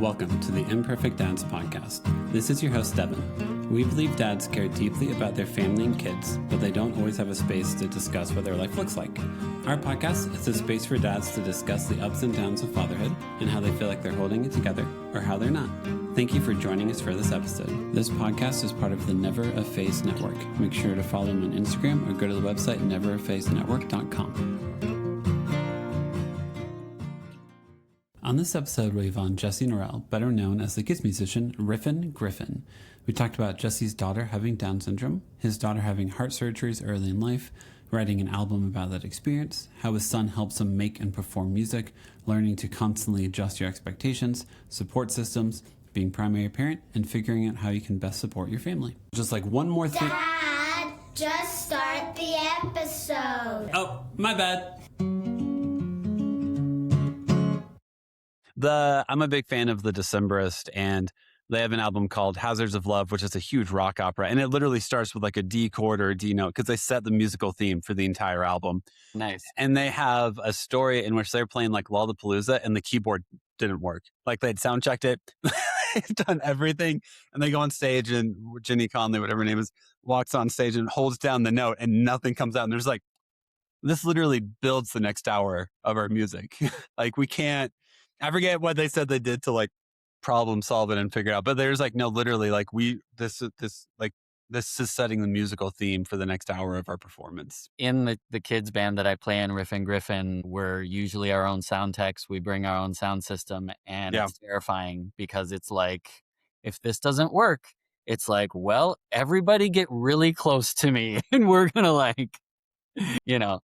Welcome to the Imperfect Dads podcast. This is your host, Devin. We believe dads care deeply about their family and kids, but they don't always have a space to discuss what their life looks like. Our podcast is a space for dads to discuss the ups and downs of fatherhood and how they feel like they're holding it together or how they're not. Thank you for joining us for this episode. This podcast is part of the Never a Face Network. Make sure to follow them on Instagram or go to the website neverafacenetwork.com. On this episode, we have on Jesse Norell, better known as the kids musician Riffin Griffin. We talked about Jesse's daughter having Down syndrome, his daughter having heart surgeries early in life, writing an album about that experience, how his son helps him make and perform music, learning to constantly adjust your expectations, support systems, being primary parent, and figuring out how you can best support your family. Just like one more thing. Dad, just start the episode. Oh, my bad. I'm a big fan of the Decemberist, and they have an album called Hazards of Love, which is a huge rock opera. And it literally starts with like a D chord or a D note because they set the musical theme for the entire album. Nice. And they have a story in which they're playing like Lollapalooza and the keyboard didn't work. Like they'd sound checked it. They've done everything. And they go on stage and Jenny Conley, whatever her name is, walks on stage and holds down the note and nothing comes out. And there's like, this literally builds the next hour of our music. Like we can't, I forget what they said they did to like problem solve it and figure it out. But there's like, no, literally like this is setting the musical theme for the next hour of our performance. In the kids band that I play in, Riffin Griffin, we're usually our own sound techs. We bring our own sound system, and It's terrifying because it's like, if this doesn't work, it's like, well, everybody get really close to me and we're going to like, you know.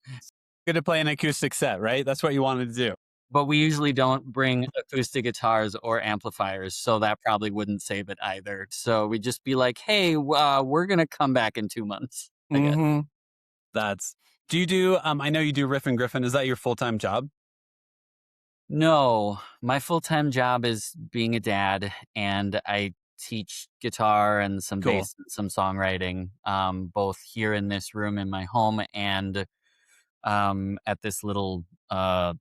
Good to play an acoustic set, right? That's what you wanted to do. But we usually don't bring acoustic guitars or amplifiers, so that probably wouldn't save it either. So we just be like, hey, we're going to come back in 2 months. Mm-hmm. Do you do, I know you do Riffin Griffin. Is that your full-time job? No, my full-time job is being a dad, and I teach guitar and some bass and some songwriting, both here in this room in my home and at this little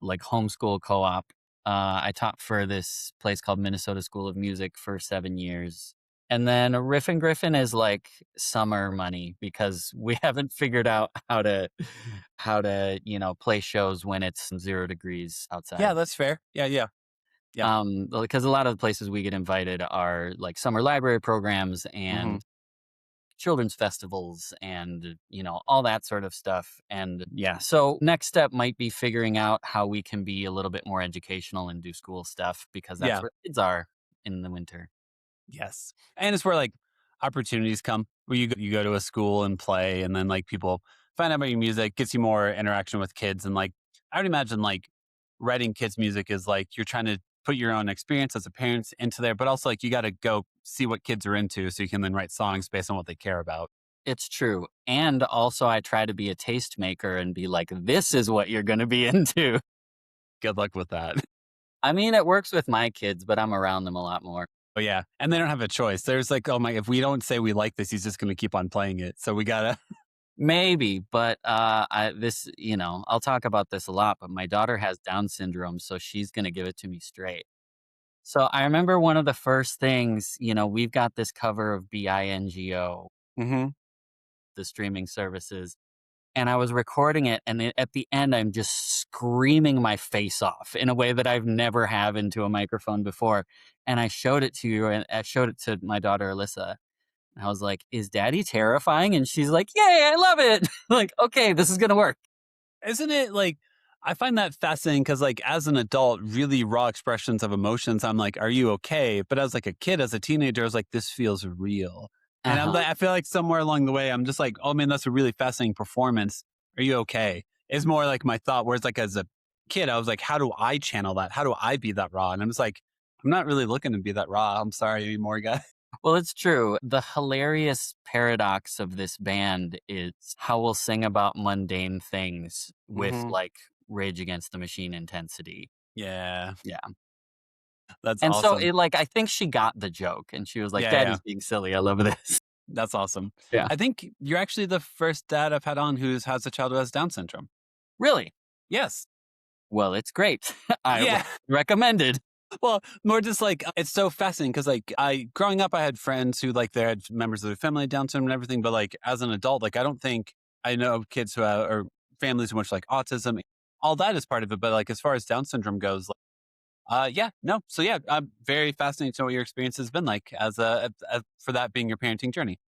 like homeschool co-op. I taught for this place called Minnesota School of Music for 7 years. And then Riffin Griffin is like summer money because we haven't figured out how to, play shows when it's 0 degrees outside. Yeah, that's fair. Yeah. Because a lot of the places we get invited are like summer library programs and children's festivals and, all that sort of stuff. And so next step might be figuring out how we can be a little bit more educational and do school stuff because that's where kids are in the winter. Yes. And it's where like opportunities come where you go to a school and play, and then like people find out about your music, gets you more interaction with kids. And like, I would imagine like writing kids music is like, you're trying to put your own experience as a parent into there, but also like you got to go see what kids are into so you can then write songs based on what they care about. It's true. And also I try to be a tastemaker and be like, this is what you're going to be into. Good luck with that. I mean, it works with my kids, but I'm around them a lot more. Oh yeah. And they don't have a choice. There's like, oh my, if we don't say we like this, he's just going to keep on playing it. So we got to. Maybe, but I'll talk about this a lot, but my daughter has Down syndrome, so she's going to give it to me straight. So I remember one of the first things, we've got this cover of BINGO, the streaming services, and I was recording it, and at the end, I'm just screaming my face off in a way that I've never have into a microphone before. And I showed it to you, and I showed it to my daughter, Alyssa. I was like, is daddy terrifying? And she's like, yay, I love it. Like, okay, this is going to work. Isn't it like, I find that fascinating because like as an adult, really raw expressions of emotions, I'm like, are you okay? But as like a kid, as a teenager, I was like, this feels real. And I feel like somewhere along the way, I'm just like, oh man, that's a really fascinating performance. Are you okay? It's more like my thought, whereas like as a kid, I was like, how do I channel that? How do I be that raw? And I'm just like, I'm not really looking to be that raw. I'm sorry anymore, guys. Well, it's true. The hilarious paradox of this band is how we'll sing about mundane things with like Rage Against the Machine intensity. Yeah. That's awesome. So I think she got the joke and she was like, Daddy's being silly. I love this. That's awesome. Yeah. I think you're actually the first dad I've had on who has a child who has Down syndrome. Really? Yes. Well, it's great. I recommended. Well, more just like it's so fascinating because like I growing up, I had friends who like they had members of their family had Down syndrome and everything. But like as an adult, like I don't think I know kids who have, or families who much like autism. All that is part of it. But like as far as Down syndrome goes, yeah, no. So yeah, I'm very fascinated to know what your experience has been like as for that being your parenting journey.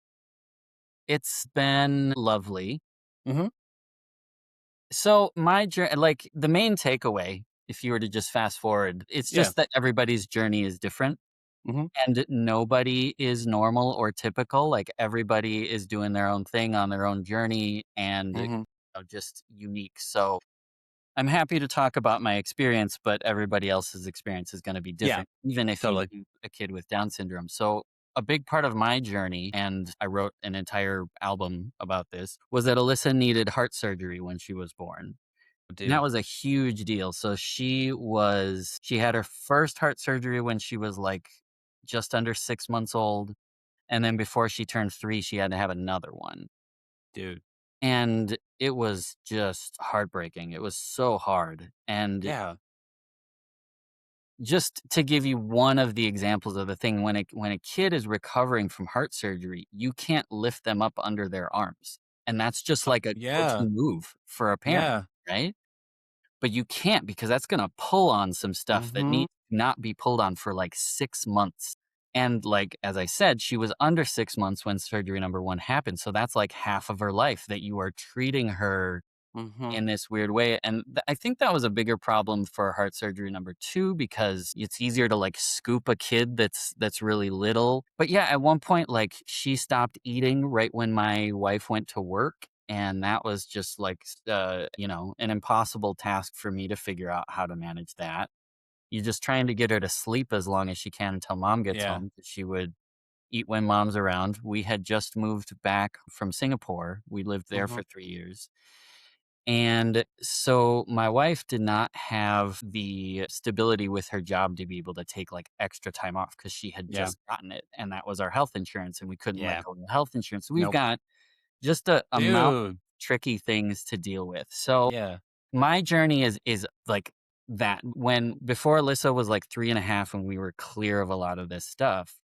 It's been lovely. Hmm. So my journey, like the main takeaway, if you were to just fast forward, it's Yeah. just that everybody's journey is different Hmm. and nobody is normal or typical. Like everybody is doing their own thing on their own journey and Hmm. just unique. So I'm happy to talk about my experience, but everybody else's experience is going to be Yeah. different, even if you Totally. do a kid with Down syndrome. So a big part of my journey, and I wrote an entire album about this, was that Alyssa needed heart surgery when she was born. And that Dude. was a huge deal. So she had her first heart surgery when she was like just under 6 months old. And then before she turned 3, she had to have another one. Dude. And it was just heartbreaking. It was so hard. And Yeah. just to give you one of the examples of the thing, when a kid is recovering from heart surgery, you can't lift them up under their arms. And that's just like a Yeah. go-to move for a parent, Yeah. right? But you can't because that's gonna pull on some stuff that Hmm. needs to not be pulled on for, like, 6 months. And, like, as I said, she was under 6 months when surgery number 1 happened, so that's, like, half of her life that you are treating her Hmm. in this weird way, and I think that was a bigger problem for heart surgery number 2 because it's easier to, like, scoop a kid that's really little. But, yeah, at one point, like, she stopped eating right when my wife went to work, and that was just, like, an impossible task for me to figure out how to manage that. You're just trying to get her to sleep as long as she can until mom gets Yeah. home 'cause she would eat when mom's around. We had just moved back from Singapore. We lived there Hmm. for 3 years. And so my wife did not have the stability with her job to be able to take like extra time off because she had Yeah. just gotten it. And that was our health insurance. And we couldn't let Yeah. go of the health insurance. So we've Nope. got just a mount of Dude. tricky things to deal with. So Yeah. my journey is like that. When before Alyssa was like 3.5 and we were clear of a lot of this stuff,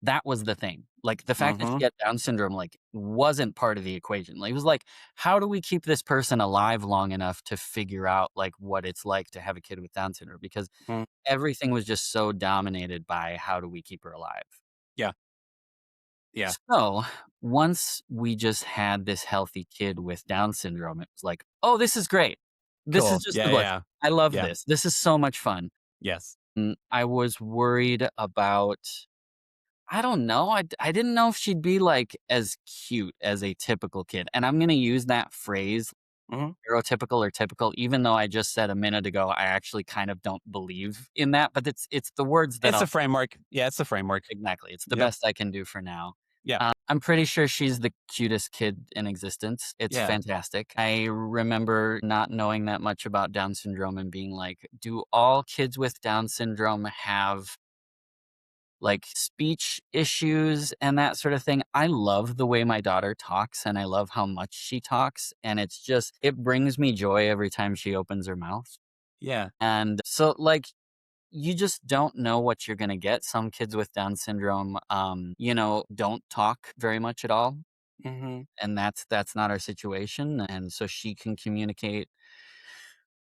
that was the thing. Like, the fact that she Mhm. had Down syndrome, like, wasn't part of the equation. Like, it was like, how do we keep this person alive long enough to figure out, like, what it's like to have a kid with Down syndrome? Because Mm. everything was just so dominated by how do we keep her alive? Yeah. Yeah. So, once we just had this healthy kid with Down syndrome, it was like, "Oh, this is great. This is Cool. just Yeah, a yeah, blessing. yeah. I love Yeah. this. This is so much fun." Yes. I was worried about I don't know. I didn't know if she'd be, like, as cute as a typical kid, and I'm gonna use that phrase, Mhm. stereotypical or typical, even though I just said a minute ago, I actually kind of don't believe in that, but it's the words that It's a I'll framework. Yeah, it's a framework. exactly, it's the Yep. best I can do for now. Yeah. I'm pretty sure she's the cutest kid in existence. It's Yeah. fantastic. I remember not knowing that much about Down syndrome and being like, "Do all kids with Down syndrome have like speech issues and that sort of thing?" I love the way my daughter talks and I love how much she talks. And it's just, it brings me joy every time she opens her mouth. Yeah. And so, like, you just don't know what you're going to get. Some kids with Down syndrome, don't talk very much at all. Mhm. And that's not our situation. And so she can communicate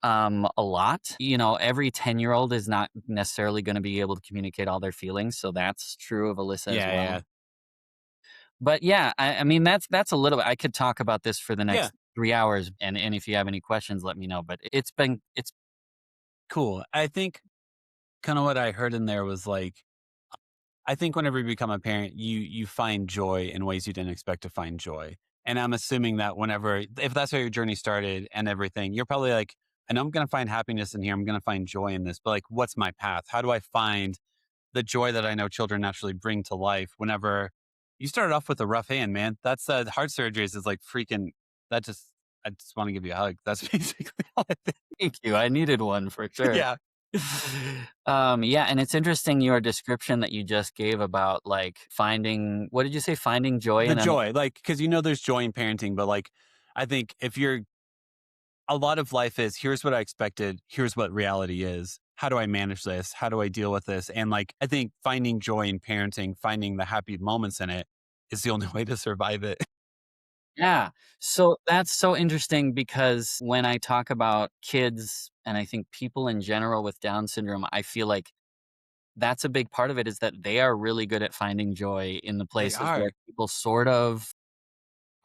a lot. Every 10-year-old is not necessarily going to be able to communicate all their feelings. So that's true of Alyssa as Yeah, well. yeah. But yeah, I mean that's a little bit. I could talk about this for the Yeah. next 3 hours, and if you have any questions, let me know. But it's Cool. I think kinda what I heard in there was like, I think whenever you become a parent, you find joy in ways you didn't expect to find joy. And I'm assuming that whenever if that's how your journey started and everything, you're probably like, "I know I'm gonna find happiness in here. I'm gonna find joy in this, but, like, what's my path? How do I find the joy that I know children naturally bring to life whenever you started off with a rough hand, man. That's heart surgeries is like freaking that just I just want to give you a hug. That's basically all I think. thank you. I needed one for sure. Yeah. Yeah, and it's interesting your description that you just gave about like finding. What did you say? Finding joy The in an joy, like, because there's joy in parenting, but like I think if you're a lot of life is here's what I expected, here's what reality is. How do I manage this? How do I deal with this? And like, I think finding joy in parenting, finding the happy moments in it is the only way to survive it. Yeah. So that's so interesting because when I talk about kids and I think people in general with Down syndrome, I feel like that's a big part of it is that they are really good at finding joy in the They places where are. people sort of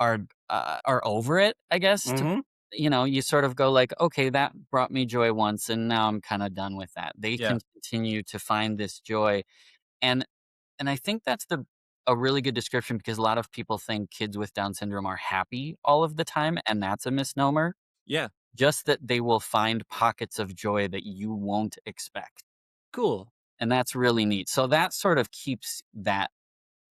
are are over it, I guess. Hmm. You sort of go like, okay, that brought me joy once, and now I'm kind of done with that. They Yeah. can continue to find this joy, and I think that's the a really good description because a lot of people think kids with Down syndrome are happy all of the time, and that's a misnomer. Yeah. Just that they will find pockets of joy that you won't expect, Cool. and that's really neat. So that sort of keeps that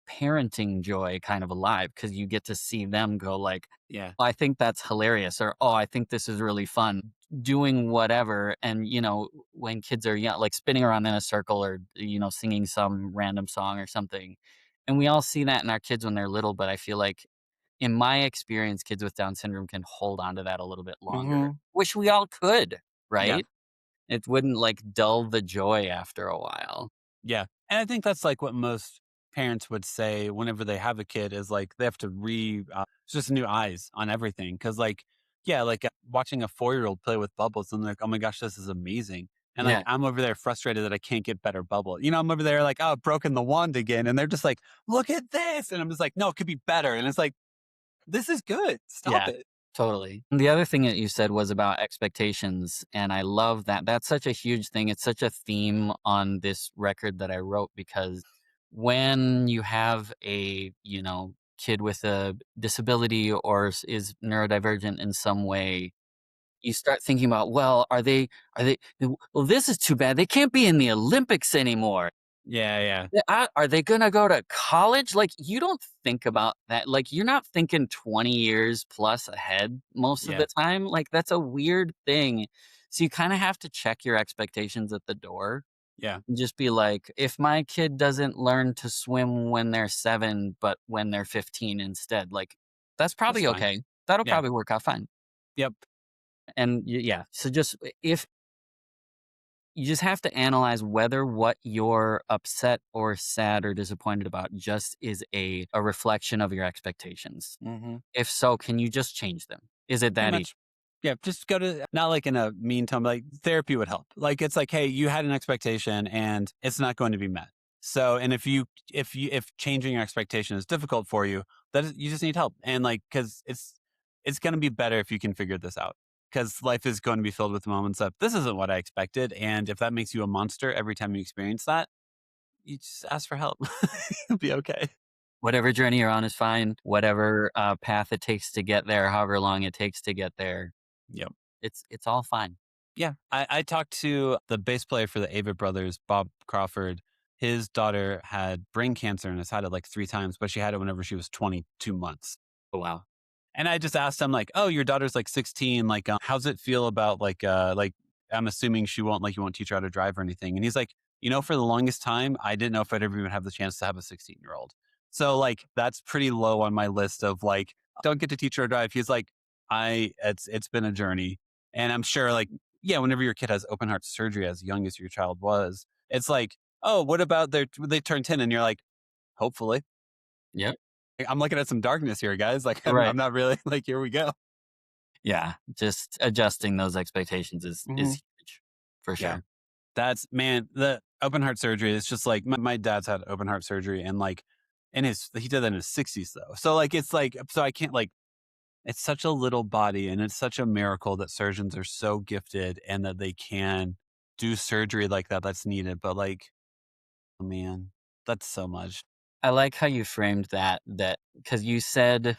parenting joy kind of alive because you get to see them go like, Yeah. "Oh, I think that's hilarious," or, "Oh, I think this is really fun," doing whatever, and, when kids are young, like, spinning around in a circle or, singing some random song or something, and we all see that in our kids when they're little, but I feel like, in my experience, kids with Down syndrome can hold on to that a little bit longer. Hmm. Wish we all could, Yeah. right? It wouldn't, like, dull the joy after a while. Yeah. And I think that's like what most parents would say whenever they have a kid is like they have to it's just new eyes on everything. Cause like, yeah, like watching a 4-year-old play with bubbles and like, oh my gosh, this is amazing. And like, Yeah, I'm over there frustrated that I can't get better bubble. I'm over there like, oh, I've broken the wand again. And they're just like, look at this. And I'm just like, no, it could be better. And it's like, this is good. Stop yeah. it. Totally. The other thing that you said was about expectations, and I love that. That's such a huge thing. It's such a theme on this record that I wrote because when you have a, kid with a disability or is neurodivergent in some way, you start thinking about, well, are they well, this is too bad. They can't be in the Olympics anymore. Yeah. Yeah. Yeah, are they gonna go to college? Like, you don't think about that. Like, you're not thinking 20 years plus ahead most of Yeah. the time. Like, that's a weird thing. So you kinda have to check your expectations at the door Yeah. and just be like, if my kid doesn't learn to swim when they're 7, but when they're 15 instead, like, that's That's probably fine. okay. That'll Yeah. probably work out fine. Yep. And yeah, so just if you just have to analyze whether what you're upset or sad or disappointed about just is a reflection of your expectations. Hmm. If so, can you just change them? Is it Pretty that easy? much. Yeah, just go to not like in a mean tone, but like therapy would help. Like it's like, hey, you had an expectation and it's not going to be met. So, and if changing your expectation is difficult for you, you just need help. And like, because it's going to be better if you can figure this out. Because life is going to be filled with moments of this isn't what I expected, and if that makes you a monster every time you experience that, you just ask for help. You'll be okay. Whatever journey you're on is fine. Whatever path it takes to get there, however long it takes to get there, Yep. it's all fine. Yeah, I talked to the bass player for the Avett Brothers, Bob Crawford. His daughter had brain cancer and has had it like 3 times, but she had it whenever she was 22 months. Oh, wow. And I just asked him like, "Oh, your daughter's like 16. Like, how's it feel about like I'm assuming you won't teach her how to drive or anything." And he's like, for the longest time, I didn't know if I'd ever even have the chance to have a 16-year-old. So like that's pretty low on my list of like don't get to teach her to drive. He's like, it's been a journey, and I'm sure like yeah, whenever your kid has open heart surgery as young as your child was, it's like, oh, what about they turn 10, and you're like, hopefully. Yep. I'm looking at some darkness here, guys. Like I'm Right. not really like here we go. Yeah. Just adjusting those expectations is Mhm. huge for Yeah. sure. That's man, the open heart surgery is just like my dad's had open heart surgery and like he did that in his 60s though. So like it's like so I can't like it's such a little body and it's such a miracle that surgeons are so gifted and that they can do surgery like that that's needed. But like, oh, man, that's so much. I like how you framed that because you said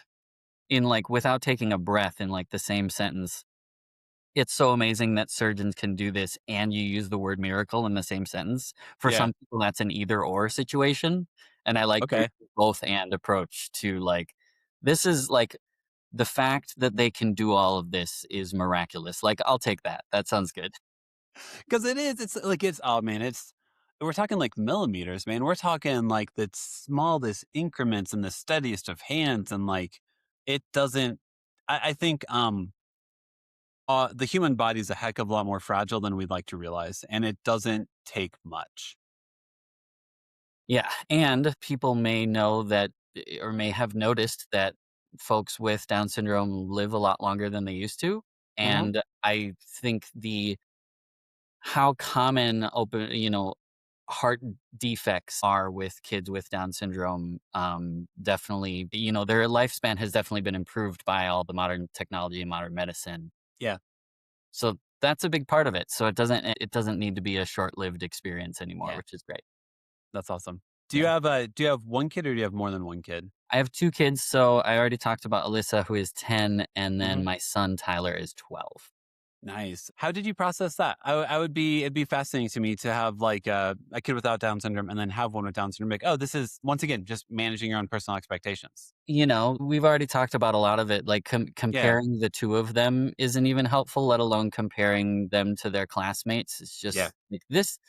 in like without taking a breath in like the same sentence. It's so amazing that surgeons can do this and you use the word miracle in the same sentence. For Yeah. some people, that's an either or situation. And I like your Okay. both and approach to like, this is like the fact that they can do all of this is miraculous. Like, I'll take that. That sounds good. Because it is. It's like oh man, we're talking like millimeters, man. We're talking like the smallest increments and the steadiest of hands, and like it doesn't. I think the human body is a heck of a lot more fragile than we'd like to realize, and it doesn't take much. Yeah, and people may know that or may have noticed that folks with Down syndrome live a lot longer than they used to, Hmm. and I think the how common heart defects are with kids with Down syndrome, definitely, their lifespan has definitely been improved by all the modern technology and modern medicine. Yeah. So that's a big part of it. So it doesn't need to be a short-lived experience anymore, Yeah. which is great. That's awesome. Yeah. Do you have one kid or do you have more than one kid? I have 2 kids, so I already talked about Alyssa, who is 10, and then Hmm. my son Tyler is 12. Nice. How did you process that? I would be it'd be fascinating to me to have like a kid without Down syndrome and then have one with Down syndrome. Like, oh, this is once again just managing your own personal expectations. We've already talked about a lot of it, like, Yeah. comparing the 2 of them isn't even helpful, let alone comparing them to their classmates. It's Yeah. just like, this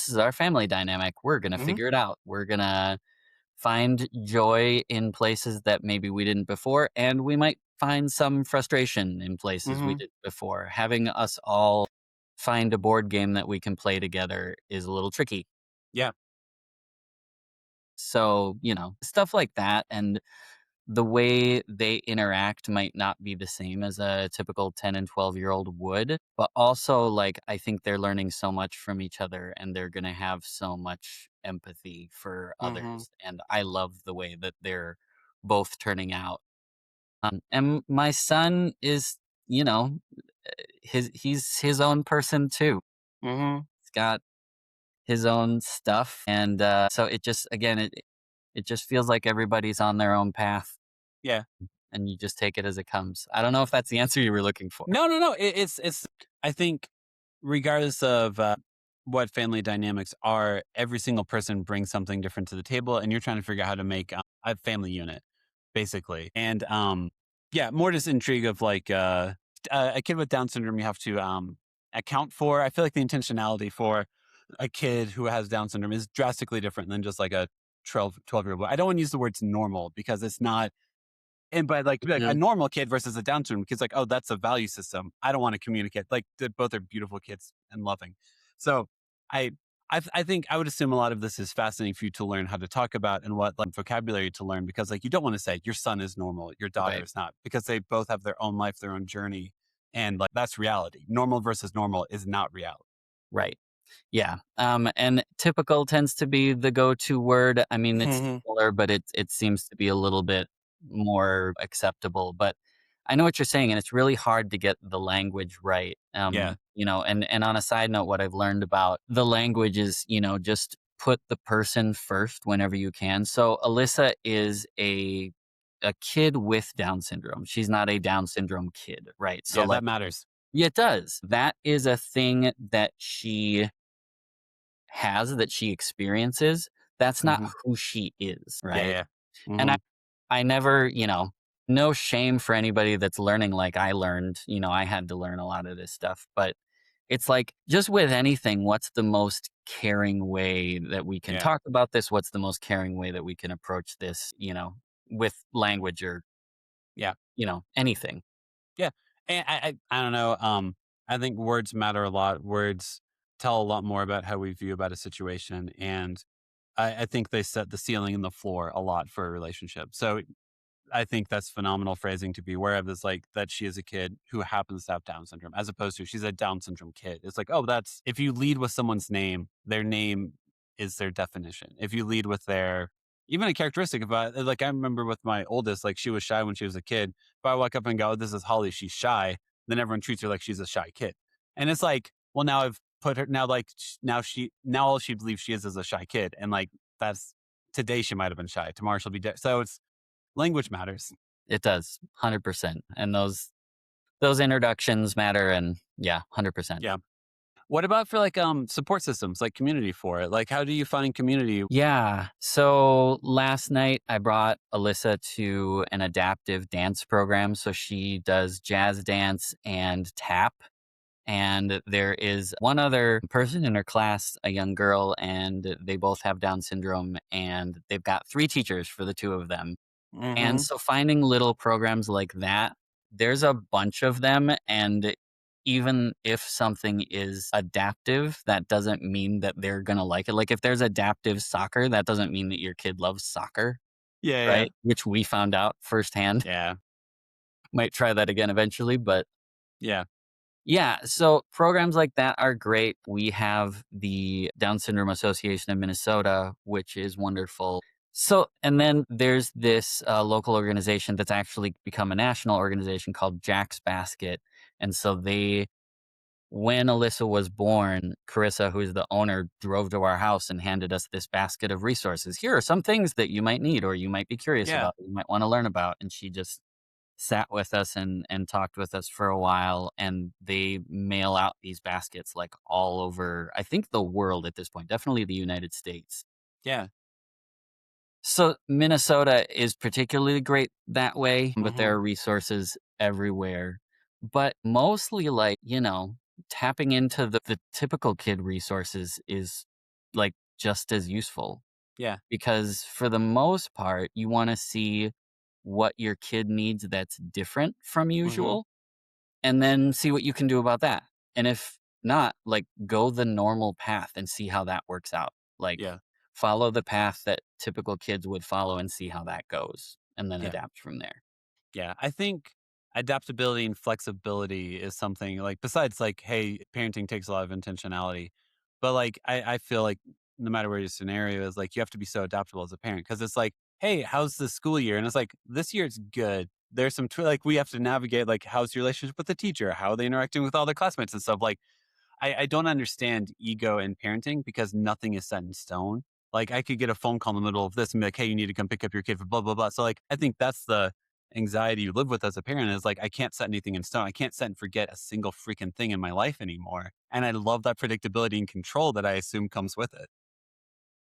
is our family dynamic. We're gonna Hmm. figure it out. We're gonna find joy in places that maybe we didn't before, and we might find some frustration in places we Hmm. didn't before. Having us all find a board game that we can play together is a little tricky. Yeah. So, stuff like that, and the way they interact might not be the same as a typical 10 and 12-year-old would, but also, like, I think they're learning so much from each other and they're going to have so much empathy for Hmm. others. And I love the way that they're both turning out. And my son is, you know, he's his own person too. Hmm. He's got his own stuff. And so it just, again, it just feels like everybody's on their own path Yeah. and you just take it as it comes. I don't know if that's the answer you were looking for. No, no, no. It's. I think regardless of what family dynamics are, every single person brings something different to the table, and you're trying to figure out how to make a family unit, basically. And yeah, more just intrigue of like a kid with Down syndrome. You have to account for. I feel like the intentionality for a kid who has Down syndrome is drastically different than just like a 12-year-old boy. I don't want to use the words normal because it's not and but like a Yeah. normal kid versus a Down syndrome kid's like, oh, that's a value system. I don't want to communicate. Like both are beautiful kids and loving. So I I think I would assume a lot of this is fascinating for you to learn how to talk about and what like vocabulary to learn because like you don't want to say your son is normal, your daughter Right. is not, because they both have their own life, their own journey. And like that's reality. Normal versus normal is not reality. Right. Yeah. And typical tends to be the go-to word. I mean, it's Hmm. similar, but it seems to be a little bit more acceptable. But I know what you're saying, and it's really hard to get the language right. Yeah. And on a side note, what I've learned about the language is, just put the person first whenever you can. So Alyssa is a kid with Down syndrome. She's not a Down syndrome kid, right? So Yeah, like that matters. yeah, it does. That is a thing that she has, that she experiences. That's not Hmm. who she is, Yeah, right? yeah. And I Hmm. I never, no shame for anybody that's learning like I learned. I had to learn a lot of this stuff, but it's like just with anything, what's the most caring way that we can Yeah. talk about this? What's the most caring way that we can approach this, with language or, Yeah. anything? Yeah, and I don't know. I think words matter a lot. Words tell a lot more about how we view about a situation, and I think they set the ceiling and the floor a lot for a relationship. So I think that's phenomenal phrasing to be aware of is like that she is a kid who happens to have Down syndrome, as opposed to she's a Down syndrome kid. It's like, oh, that's if you lead with someone's name, their name is their definition. If you lead with their even a characteristic of like I remember with my oldest, like she was shy when she was a kid. If I walk up and go, oh, this is Holly, she's shy, then everyone treats her like she's a shy kid. And it's like, well, now I've put her now like now all she believes she is a shy kid. And like that's today she might have been shy. Tomorrow she'll be so it's language matters. It does, 100%. And those introductions matter, and yeah, 100%. Yeah. What about for like support systems, like community for it? Like how do you find community? Yeah. So last night I brought Alyssa to an adaptive dance program. So she does jazz dance and tap. And there is one other person in her class, a young girl, and they both have Down syndrome. And they've got 3 teachers for the 2 of them. And Mhm. so finding little programs like that, there's a bunch of them. And even if something is adaptive, that doesn't mean that they're gonna like it. Like, if there's adaptive soccer, that doesn't mean that your kid loves soccer, Yeah, yeah, right? Which we found out firsthand. yeah, Might try that again eventually, but yeah, yeah, so programs like that are great. We have the Down Syndrome Association of Minnesota, which is wonderful. So, and then there's this local organization that's actually become a national organization called Jack's Basket. And so when Alyssa was born, Carissa, who is the owner, drove to our house and handed us this basket of resources. Here are some things that you might need or you might be curious yeah. about, you might want to learn about. And she just sat with us and talked with us for a while, and they mail out these baskets like all over, I think, the world at this point, definitely the United States. Yeah. So Minnesota is particularly great that way, but there Mhm. are resources everywhere. But mostly, like, tapping into the typical kid resources is like just as useful, Yeah. because for the most part, you want to see what your kid needs that's different from Mhm. usual, and then see what you can do about that. And if not, like, go the normal path and see how that works out. Like, Yeah. follow the path that typical kids would follow and see how that goes, and then Yeah. adapt from there. Yeah. I think adaptability and flexibility is something like besides like, hey, parenting takes a lot of intentionality. But like I feel like no matter where your scenario is, like you have to be so adaptable as a parent because it's like, hey, how's the school year? And it's like, this year it's good. There's some like we have to navigate like how's your relationship with the teacher? How are they interacting with all their classmates and stuff? Like I don't understand ego in parenting because nothing is set in stone. Like I could get a phone call in the middle of this and be like, hey, you need to come pick up your kid for blah, blah, blah. So like I think that's the anxiety you live with as a parent is like I can't set anything in stone. I can't set and forget a single freaking thing in my life anymore. And I love that predictability and control that I assume comes with it.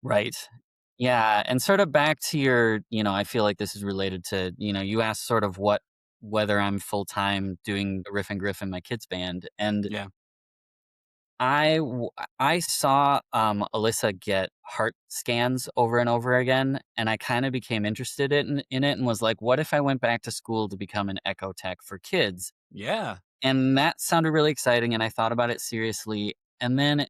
Right. Yeah. And sort of back to your, I feel like this is related to, you asked sort of whether I'm full time doing Riffin Griffin, my kids band. And Yeah. I saw, Alyssa get heart scans over and over again, and I kinda became interested in it and was like, "What if I went back to school to become an echo tech for kids?" Yeah. And that sounded really exciting, and I thought about it seriously, and then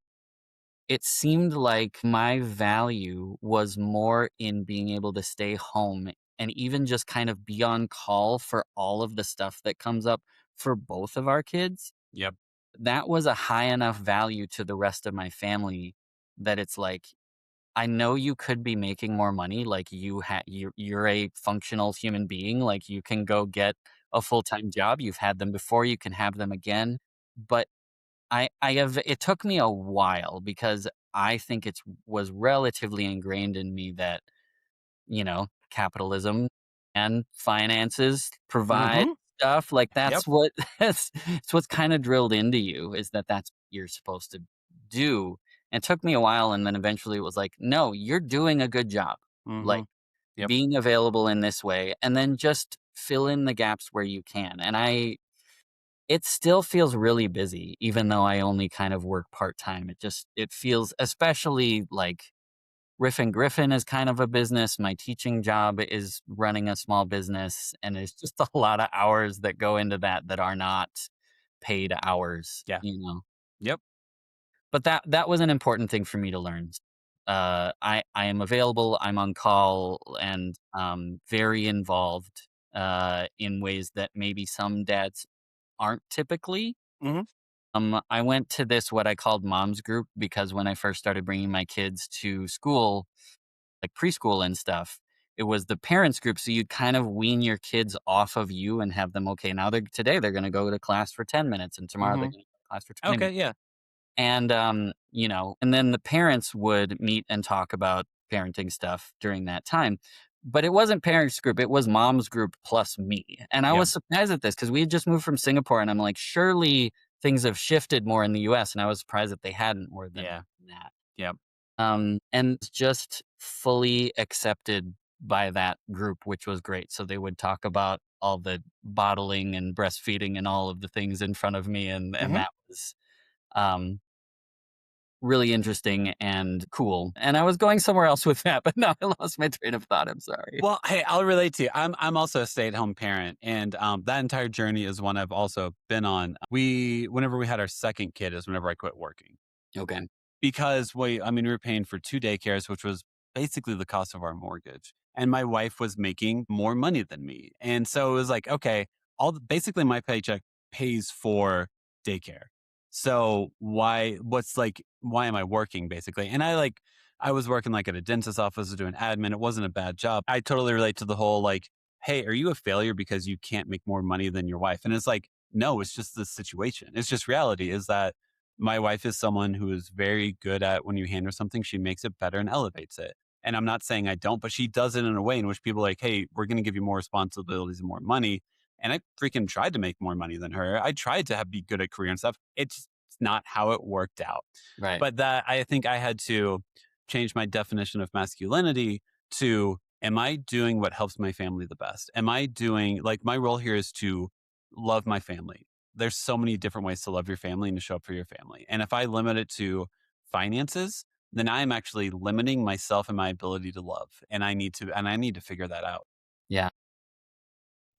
it seemed like my value was more in being able to stay home and even just kind of be on call for all of the stuff that comes up for both of our kids. Yep. That was a high enough value to the rest of my family that it's like, I know you could be making more money, like, you're a functional human being, like, you can go get a full-time job, you've had them before, you can have them again, but I have it took me a while because I think it's was relatively ingrained in me that, capitalism and finances provide Mm-hmm. stuff, like, Yep. that's what it's what's kinda drilled into you is that that's what you're supposed to do, and it took me a while, and then eventually it was like, "No, you're doing a good job." Mm-hmm. Like, Yep. being available in this way, and then just fill in the gaps where you can, and it still feels really busy even though I only kind of work part-time. It feels, especially, like, Riffin Griffin is kind of a business. My teaching job is running a small business, and it's just a lot of hours that go into that are not paid hours, Yeah. Yep. But that was an important thing for me to learn. I am available, I'm on call, and, very involved, in ways that maybe some dads aren't typically. Mm-hmm. I went to this, what I called mom's group, because when I first started bringing my kids to school, like preschool and stuff, it was the parents group. So you'd kind of wean your kids off of you and have them, okay, now today they're going to go to class for 10 minutes and tomorrow they're Mm-hmm. going to go to class for 20 Okay. minutes. Yeah. And, and then the parents would meet and talk about parenting stuff during that time. But it wasn't parents group, it was mom's group plus me. And I Yep. was surprised at this because we had just moved from Singapore, and I'm like, surely things have shifted more in the US. And I was surprised that they hadn't more than Yeah. that. Yep. And just fully accepted by that group, which was great. So they would talk about all the bottling and breastfeeding and all of the things in front of me. And Mm-hmm. that was, um, really interesting and cool. And I was going somewhere else with that, but now I lost my train of thought. I'm sorry. Well, hey, I'll relate to you. I'm also a stay-at-home parent, and, that entire journey is one I've also been on. Whenever we had our second kid is whenever I quit working. Okay. Because we were paying for 2 daycares, which was basically the cost of our mortgage, and my wife was making more money than me, and so it was like, okay, basically my paycheck pays for daycare. So why am I working basically? And I was working like at a dentist's office doing admin. It wasn't a bad job. I totally relate to the whole like, "Hey, are you a failure because you can't make more money than your wife?" And it's like, no, it's just the situation. It's just reality is that my wife is someone who is very good at when you hand her something, she makes it better and elevates it. And I'm not saying I don't, but she does it in a way in which people are like, hey, we're going to give you more responsibilities and more money. And I freaking tried to make more money than her. I tried to be good at career and stuff. It's not how it worked out. Right. But that I think I had to change my definition of masculinity to am I doing what helps my family the best? Am I doing like my role here is to love my family. There's so many different ways to love your family and to show up for your family. And if I limit it to finances, then I am actually limiting myself and my ability to love. And I need to figure that out. Yeah.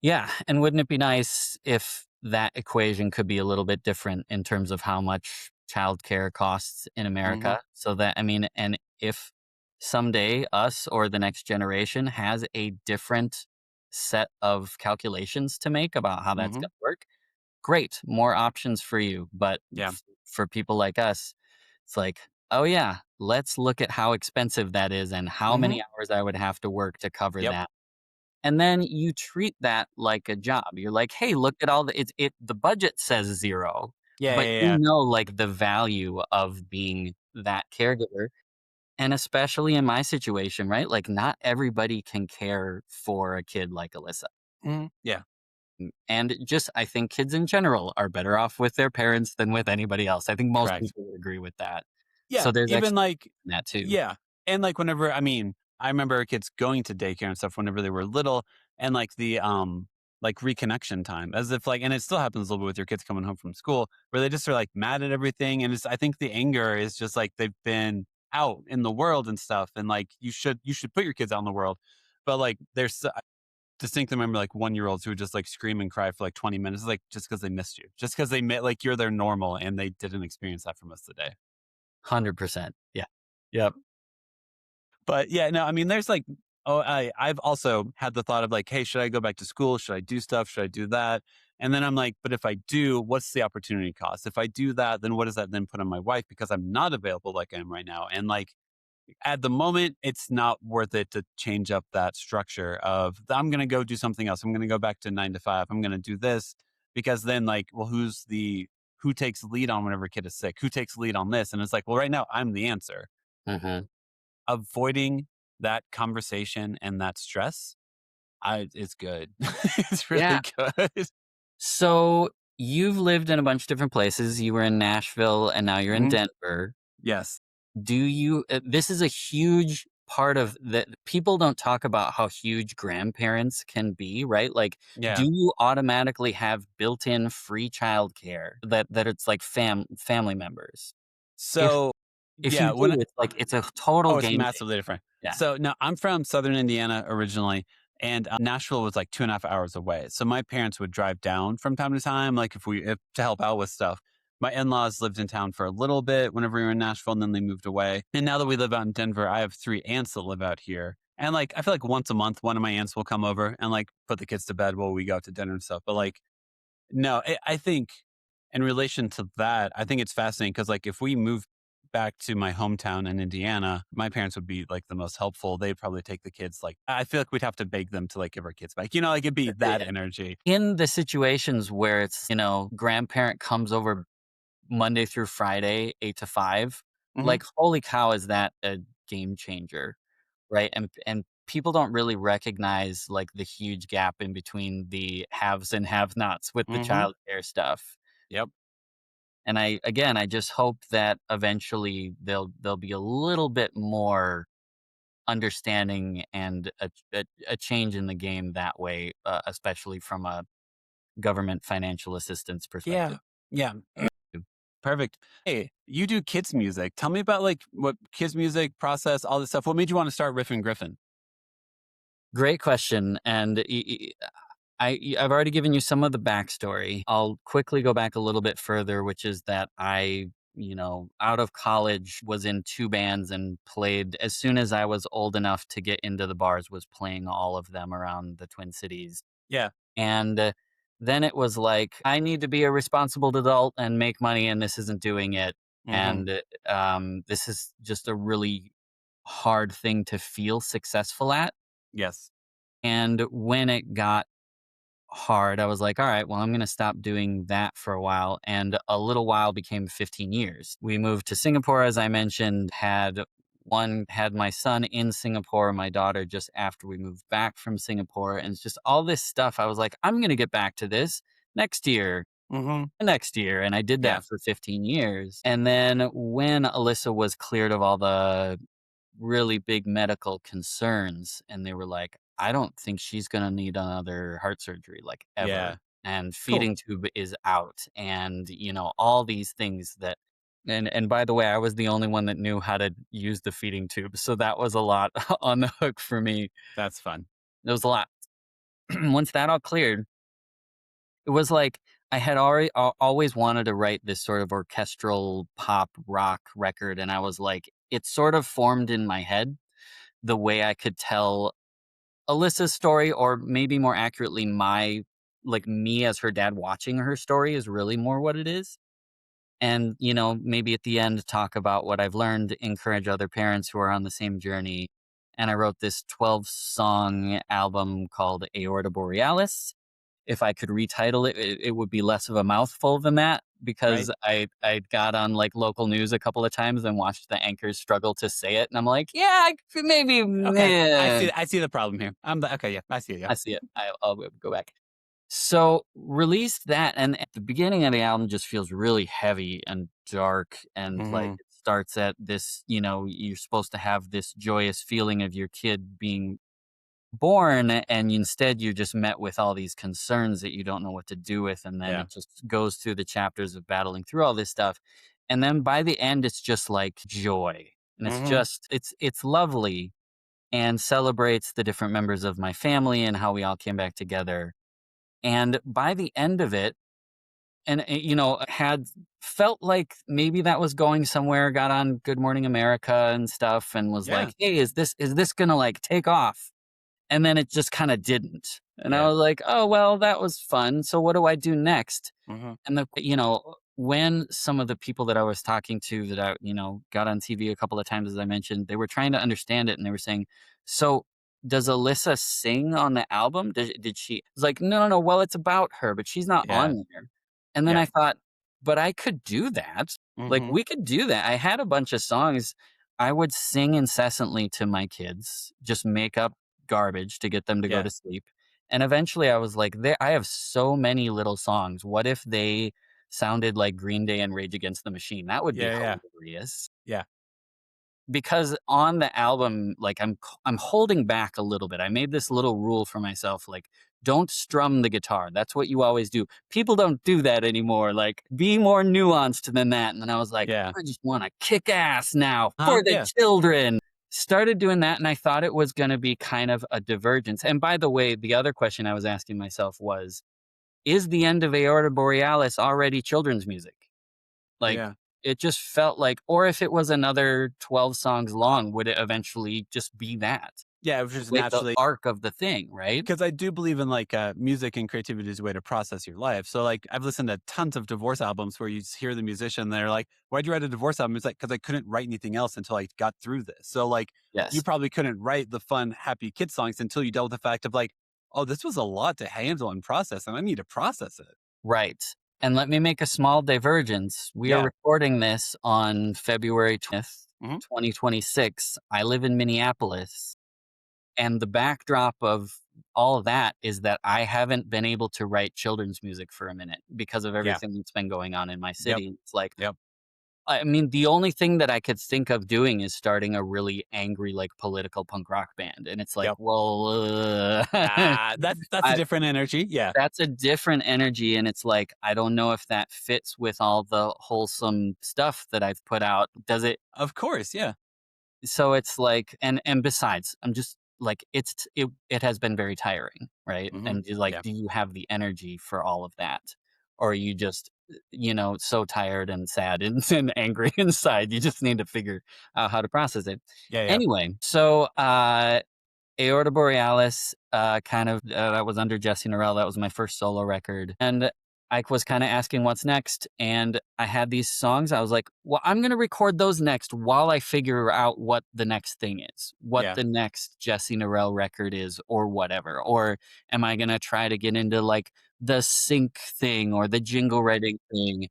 Yeah. And wouldn't it be nice if that equation could be a little bit different in terms of how much childcare costs in Hmm. America? So that, I mean, and if someday us or the next generation has a different set of calculations to make about how that's Hmm. going to work, great, more options for you. But Yeah. for people like us, it's like, oh, yeah, let's look at how expensive that is and how Hmm. many hours I would have to work to cover Yep. that. And then you treat that like a job. You're like, "Hey, look at all the budget says 0, Yeah. but Yeah. you Yeah. know, like, the value of being that caregiver." And especially in my situation, right? Like, not everybody can care for a kid like Alyssa. Yeah. And just I think kids in general are better off with their parents than with anybody else. I think most Correct. people would agree with that. Yeah. So there's Even actually like, that too. yeah. And like whenever, I remember kids going to daycare and stuff whenever they were little and like like reconnection time as if like, and it still happens a little bit with your kids coming home from school where they just are like mad at everything. And I think the anger is just like they've been out in the world and stuff. And like, you should put your kids out in the world. But like, I distinctly remember like 1 year olds who would just like scream and cry for like 20 minutes, like just because they missed you, just because they met, like you're their normal and they didn't experience that for most of the day. 100%. Yeah. Yep. But yeah, no, there's like, I've also had the thought of like, hey, should I go back to school? Should I do stuff? Should I do that? And then I'm like, but if I do, what's the opportunity cost? If I do that, then what does that then put on my wife? Because I'm not available like I am right now. And like at the moment, it's not worth it to change up that structure of I'm going to go do something else. I'm going to go back to 9 to 5. I'm going to do this because then like, well, who takes lead on whenever a kid is sick? Who takes lead on this? And it's like, well, right now I'm the answer. Mhm. Avoiding that conversation and that stress, it's good. It's Yeah. really good. So you've lived in a bunch of different places. You were in Nashville and now you're in Mhm. Denver. Yes. This is a huge part of that. People don't talk about how huge grandparents can be, right? Like, do Yeah. you automatically have built-in free childcare that it's like family members? If So, if you yeah, do, it's like it's a total oh, it's game massively changer. different. Yeah. So, no, I'm from Southern Indiana originally, and, Nashville was, like, 2.5 hours away. So my parents would drive down from time to time, like, if to help out with stuff. My in-laws lived in town for a little bit whenever we were in Nashville, and then they moved away. And now that we live out in Denver, I have 3 aunts that live out here. And, like, I feel like once a month, one of my aunts will come over and, like, put the kids to bed while we go out to dinner and stuff. But, like, no, I think in relation to that, I think it's fascinating because, like, if we move back to my hometown in Indiana, my parents would be like the most helpful. They'd probably take the kids. Like, I feel like we'd have to beg them to like give our kids back. Like it'd be that Yeah. energy. In the situations where it's, grandparent comes over Monday through Friday, 8 to 5, Hmm. like, holy cow, is that a game changer, right? And people don't really recognize, like, the huge gap in between the haves and have-nots with the Hmm. childcare stuff. Yep. And I just hope that eventually there'll be a little bit more understanding and a change in the game that way, especially from a government financial assistance Yeah. perspective. Yeah. Perfect. Hey, you do kids music. Tell me about like what kids music process, all this stuff. What made you want to start Riffin Griffin? Great question, and I've already given you some of the backstory. I'll quickly go back a little bit further, which is that out of college, was in 2 bands and played as soon as I was old enough to get into the bars, was playing all of them around the Twin Cities. Yeah. And, then it was like, I need to be a responsible adult and make money, and this isn't doing it. Hmm. And, this is just a really hard thing to feel successful at. Yes. And when it got hard, I was like, all right, well, I'm going to stop doing that for a while. And a little while became 15 years. We moved to Singapore, as I mentioned, had my son in Singapore, my daughter just after we moved back from Singapore. And it's just all this stuff. I was like, I'm going to get back to this next year, Hmm. next year. And I did Yeah. that for 15 years. And then when Alyssa was cleared of all the really big medical concerns, and they were like, "I don't think she's gonna need another heart surgery, like, Yeah. ever, and Cool. feeding tube is out," and, all these things that and by the way, I was the only one that knew how to use the feeding tube, so that was a lot on the hook for me. That's fun. It was a lot. Once that all cleared, it was like I had already always wanted to write this sort of orchestral pop rock record, and I was like, it sort of formed in my head the way I could tell Alyssa's story, or maybe more accurately, me as her dad watching her story is really more what it is. And, maybe at the end, talk about what I've learned, encourage other parents who are on the same journey. And I wrote this 12-song album called Aorta Borealis. If I could retitle it, it would be less of a mouthful than that, Right. because I got on like local news a couple of times and watched the anchors struggle to say it, and I'm like, yeah, maybe, Okay. I meh. see. I see the problem here. Okay. Yeah. I see you. I see it. I'll go back. So released that, and at the beginning of the album just feels really heavy and dark, and like Hmm. it starts at this. You're supposed to have this joyous feeling of your kid being born, and instead you're just met with all these concerns that you don't know what to do with, and then Yeah. it just goes through the chapters of battling through all this stuff, and then by the end it's just like joy, and Hmm. it's lovely, and celebrates the different members of my family and how we all came back together. And by the end of it, and had felt like maybe that was going somewhere, got on Good Morning America and stuff, and was Yeah. like, hey, is this gonna like take off? And then it just kind of didn't. And I Yeah. was like, oh, well, that was fun. So what do I do next? Hmm. And when some of the people that I was talking to that I, got on TV a couple of times, as I mentioned, they were trying to understand it, and they were saying, so does Alyssa sing on the album? Did she? It's like, no, no, no. Well, it's about her, but she's not Yeah. on there. And then Yeah. I thought, but I could do that. Like, Hmm. we could do that. I had a bunch of songs I would sing incessantly to my kids, just make up garbage to get them to go Yeah. to sleep. And eventually I was like, I have so many little songs. What if they sounded like Green Day and Rage Against the Machine? That would be Yeah. Yeah. hilarious. Yeah. Because on the album, like I'm holding back a little bit. I made this little rule for myself, like, don't strum the guitar. That's what you always do. People don't do that anymore. Like, be more nuanced than that. And then I was like, Yeah. I just want to kick ass now Huh? for the Yeah. children. Started doing that, and I thought it was going to be kind of a divergence. And by the way, the other question I was asking myself was, is the end of Aorta Borealis already children's music? Like, Yeah. it just felt like, or if it was another 12 songs long, would it eventually just be that? Yeah. It was just Wait, the naturally arc of the thing, right? because I do believe in like music and creativity is a way to process your life. So like I've listened to tons of divorce albums where you hear the musician, they're like, "Why'd you write a divorce album?" It's like because I couldn't write anything else until I got through this. So like you Yes. probably couldn't write the fun, happy kid songs until you dealt with the fact of like, oh, this was a lot to handle and process, and I need to process it. Right. And let me make a small divergence. We are Yeah. recording this on February 20th, Hmm. 2026. I live in Minneapolis. And the backdrop of all of that is that I haven't been able to write children's music for a minute because of Yeah. everything that's been going on in my Yep. city. It's like, Yep. I mean, the only thing that I could think of doing is starting a really angry, like, political punk rock band, and it's like, Yep. well, That's a I different energy. Yeah. that's a different energy, and it's like, I don't know if that fits with all the wholesome stuff that I've put out. Does it? Of course. Yeah. So it's like, and besides, I'm just like, it has been very tiring, right? Hmm. And you're like, Yeah. do you have the energy for all of that? Or are you just, so tired and sad and, and angry inside? You just need to figure out how to process it. Yeah. Yeah. Anyway, so Aorta Borealis, that was under Jesse Norell. That was my first solo record. And I was kind of asking what's next. And I had these songs. I was like, well, I'm going to record those next while I figure out what the next thing is, what Yeah. the next Jesse Norell record is, or whatever. Or am I going to try to get into like the sync thing or the jingle writing thing?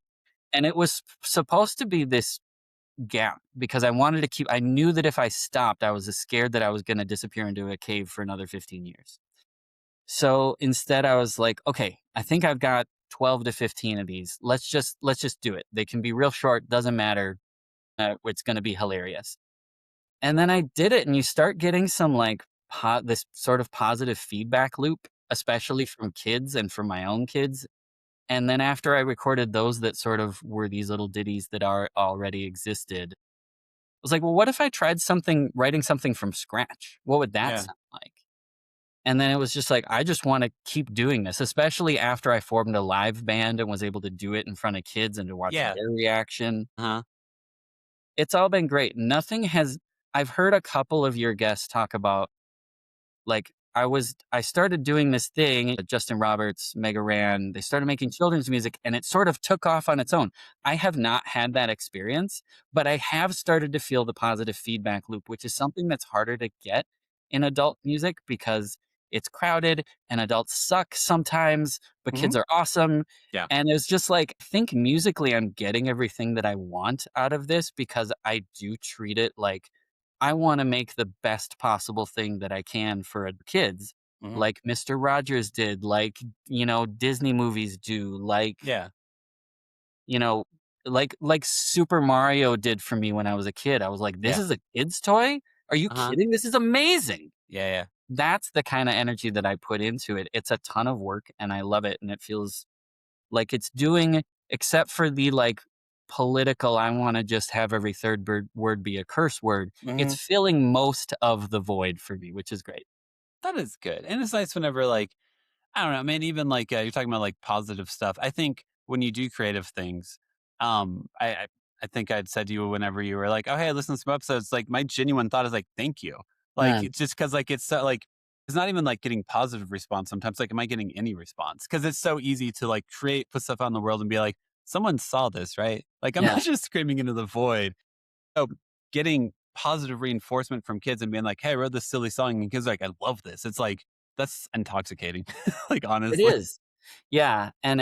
And it was supposed to be this gap because I knew that if I stopped, I was scared that I was going to disappear into a cave for another 15 years. So instead I was like, okay, I think I've got 12 to 15 of these. Let's just do it. They can be real short, doesn't matter. It's going to be hilarious. And then I did it and you start getting some like this sort of positive feedback loop, especially from kids and from my own kids. And then after I recorded those that sort of were these little ditties that are already existed, was like, well, what if I tried writing something from scratch? What would that Yeah. sound like? And then it was just like, I just want to keep doing this, especially after I formed a live band and was able to do it in front of kids and to watch Yeah. their reaction. Uh-huh. It's all been great. I've heard a couple of your guests talk about like, I started doing this thing, Justin Roberts, Mega Ran, they started making children's music and it sort of took off on its own. I have not had that experience, but I have started to feel the positive feedback loop, which is something that's harder to get in adult music because it's crowded and adults suck sometimes, but Hmm. kids are awesome. Yeah. And it's just like, I think musically, I'm getting everything that I want out of this because I do treat it like I want to make the best possible thing that I can for kids, Hmm. like Mr. Rogers did, like, Disney movies do, Yeah. you know, like Super Mario did for me when I was a kid. I was like, this Yeah. is a kid's toy? Are you Uh-huh. kidding? This is amazing. Yeah. Yeah. That's the kind of energy that I put into it. It's a ton of work and I love it. And it feels like it's doing, except for the like political, I want to just have every word be a curse word. Hmm. It's filling most of the void for me, which is great. That is good. And it's nice whenever like I don't know, man. Even like you're talking about like positive stuff. I think when you do creative things, I think I'd said to you whenever you were like, "Oh, hey, I listened to some episodes." Like my genuine thought is like, "Thank you." Like Man, it's just because like it's so like it's not even like getting positive response. Sometimes like, am I getting any response? Because it's so easy to like put stuff out in the world and be like, someone saw this, right? Like I'm yeah, not just screaming into the void. So getting positive reinforcement from kids and being like, "Hey, I wrote this silly song," and kids are like, "I love this." It's like that's intoxicating. Like it honestly. is. Yeah, and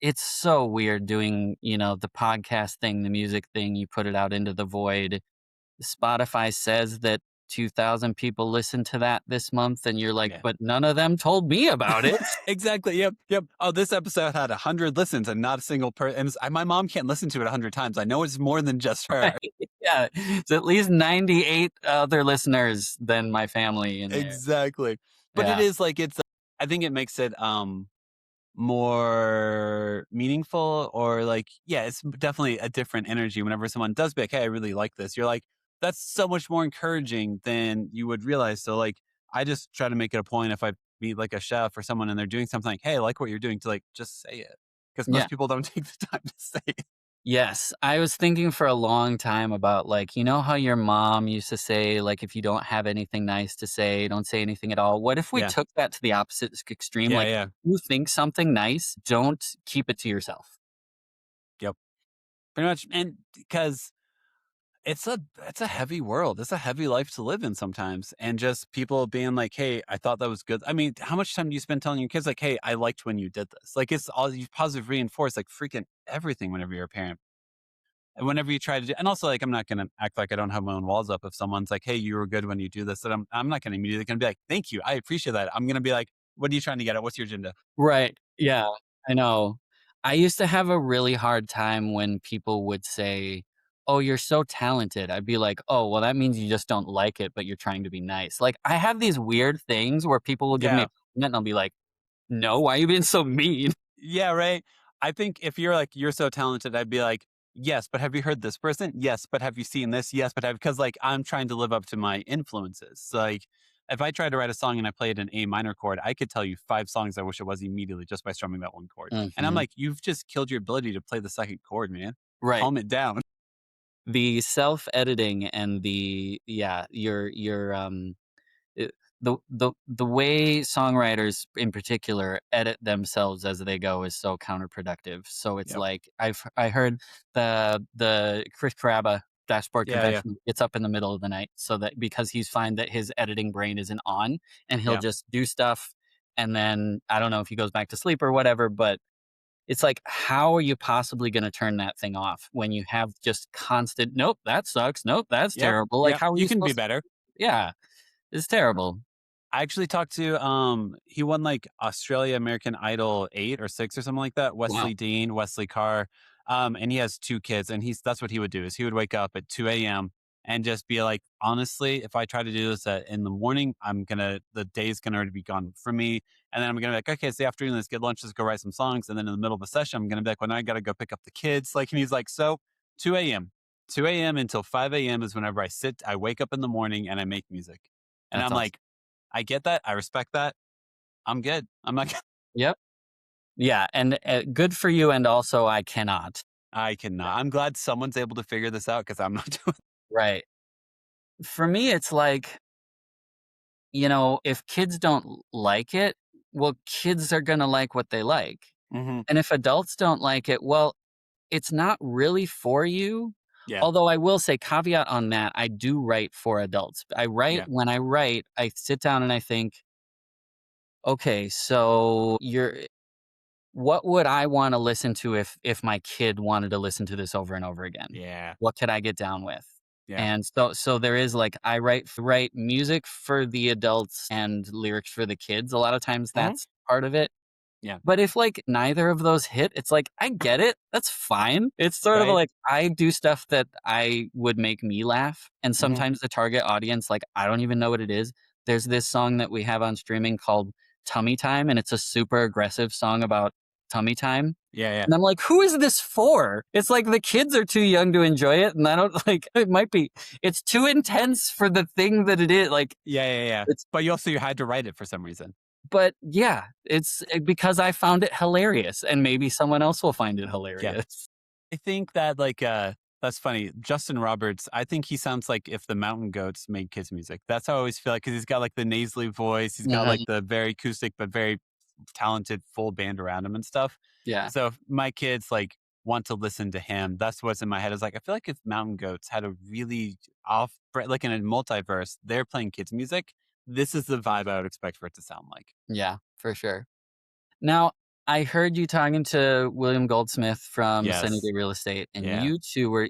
it's so weird doing, the podcast thing, the music thing, you put it out into the void. Spotify says that 2,000 people listened to that this month, and you're like, Yeah. "But none of them told me about it." Exactly. Yep. Yep. Oh, this episode had 100 listens and not a single person. And my mom can't listen to it 100 times. I know it's more than just her. Right, yeah, it's at least 98 other listeners than my family in there. Exactly. But it Yeah, is like I think it makes it more meaningful or like yeah, it's definitely a different energy whenever someone does be like, "Hey, I really like this." You're like, that's so much more encouraging than you would realize. So like I just try to make it a point if I meet like a chef or someone and they're doing something like, "Hey, I like what you're doing," to like just say it. Because yeah. most people don't take the time to say it. Yes, I was thinking for a long time about, like, how your mom used to say, like, if you don't have anything nice to say, don't say anything at all. What if we Yeah. took that to the opposite extreme? Yeah, Like, yeah. if you think something nice, don't keep it to yourself. Yep. Pretty much. And because it's a heavy world. It's a heavy life to live in sometimes. And just people being like, "Hey, I thought that was good." I mean, how much time do you spend telling your kids like, "Hey, I liked when you did this." Like it's all you positive reinforce like freaking everything whenever you're a parent. And whenever you try to do and also like I'm not gonna act like I don't have my own walls up if someone's like, "Hey, you were good when you do this." That I'm not gonna immediately gonna be like, "Thank you. I appreciate that." I'm gonna be like, "What are you trying to get at? What's your agenda?" Right. Yeah, I know. I used to have a really hard time when people would say, "Oh, you're so talented." I'd be like, "Oh, well, that means you just don't like it, but you're trying to be nice." Like, I have these weird things where people will give me a Yeah. compliment and I'll be like, "No, why are you being so mean?" Yeah, right. I think if you're like, "You're so talented," I'd be like, "Yes, but have you heard this person? Yes, but have you seen this? Yes, but have," because like I'm trying to live up to my influences. So, like, if I tried to write a song and I played an A minor chord, I could tell you 5 songs I wish it was immediately just by strumming that one chord. And I'm Mhm. like, "You've just killed your ability to play the second chord, man. Right. Calm it down." The self-editing and the yeah, it the way songwriters in particular edit themselves as they go is so counterproductive. So it's Yep. like I heard the Chris Caraba Dashboard Yeah, yeah, Confession gets up in the middle of the night so that because he's find that his editing brain isn't on and he'll yeah, just do stuff and then I don't know if he goes back to sleep or whatever, but it's like, how are you possibly gonna turn that thing off when you have just constant, "Nope, that sucks. Nope, that's yep, terrible." Like, yep. how are You you can be supposed to better. Yeah, it's terrible. I actually talked to he won like Australia American Idol 8 or 6 or something like that. Wow. Wesley Dean, Wesley Carr. And he has 2 kids and that's what he would do is he would wake up at 2 a.m. and just be like, honestly, if I try to do this in the morning, the day's gonna already be gone from me. And then I'm gonna be like, okay, it's the afternoon, let's get lunch, let's go write some songs. And then in the middle of a session, I'm gonna be like, well, now I gotta go pick up the kids. Like, and he's like, so 2 a.m. 2 a.m. until 5 a.m. is whenever I wake up in the morning and I make music. And That's I'm awesome. like, I get that. I respect that. I'm good. I'm not. Yep. Yeah, and, good for you, and also I cannot. I cannot. I'm glad someone's able to figure this out because I'm not doing. Right. For me, it's like, if kids don't like it, well, kids are gonna like what they like. Hmm. And if adults don't like it, well, it's not really for you. Yeah. Although I will say caveat on that, I do write for adults. Yeah. When I write, I sit down and I think, "Okay, so what would I wanna listen to if my kid wanted to listen to this over and over again? Yeah. What could I get down with?" Yeah. And so there is, like, I write music for the adults and lyrics for the kids. A lot of times Hmm. that's part of it. Yeah. But if, like, neither of those hit, it's like, I get it, that's fine. It's sort of Right. like, I do stuff that I would make me laugh, and Hmm. sometimes the target audience, like, I don't even know what it is. There's this song that we have on streaming called "Tummy Time," and it's a super aggressive song about tummy time, Yeah. Yeah. and I'm like, "Who is this for?" It's like the kids are too young to enjoy it, and I don't like, it's too intense for the thing that it is, like, Yeah. Yeah. Yeah. it's But you had to write it for some reason. but yeah, because I found it hilarious, and maybe someone else will find it Yeah. hilarious. I think that that's funny. Justin Roberts, I think he sounds like if the Mountain Goats made kids music. That's how I always feel like because he's got like the nasally voice, he's got like Mhm. the very acoustic but very talented full band around him and stuff. Yeah, So if my kids like want to listen to him, that's what's in my head is like I feel like if Mountain Goats had a really like in a multiverse, they're playing kids music. This is the vibe I would expect for it to sound like. yeah, for sure. Now, I heard you talking to William Goldsmith from Sunny Yes. Day Real Estate, and Yeah.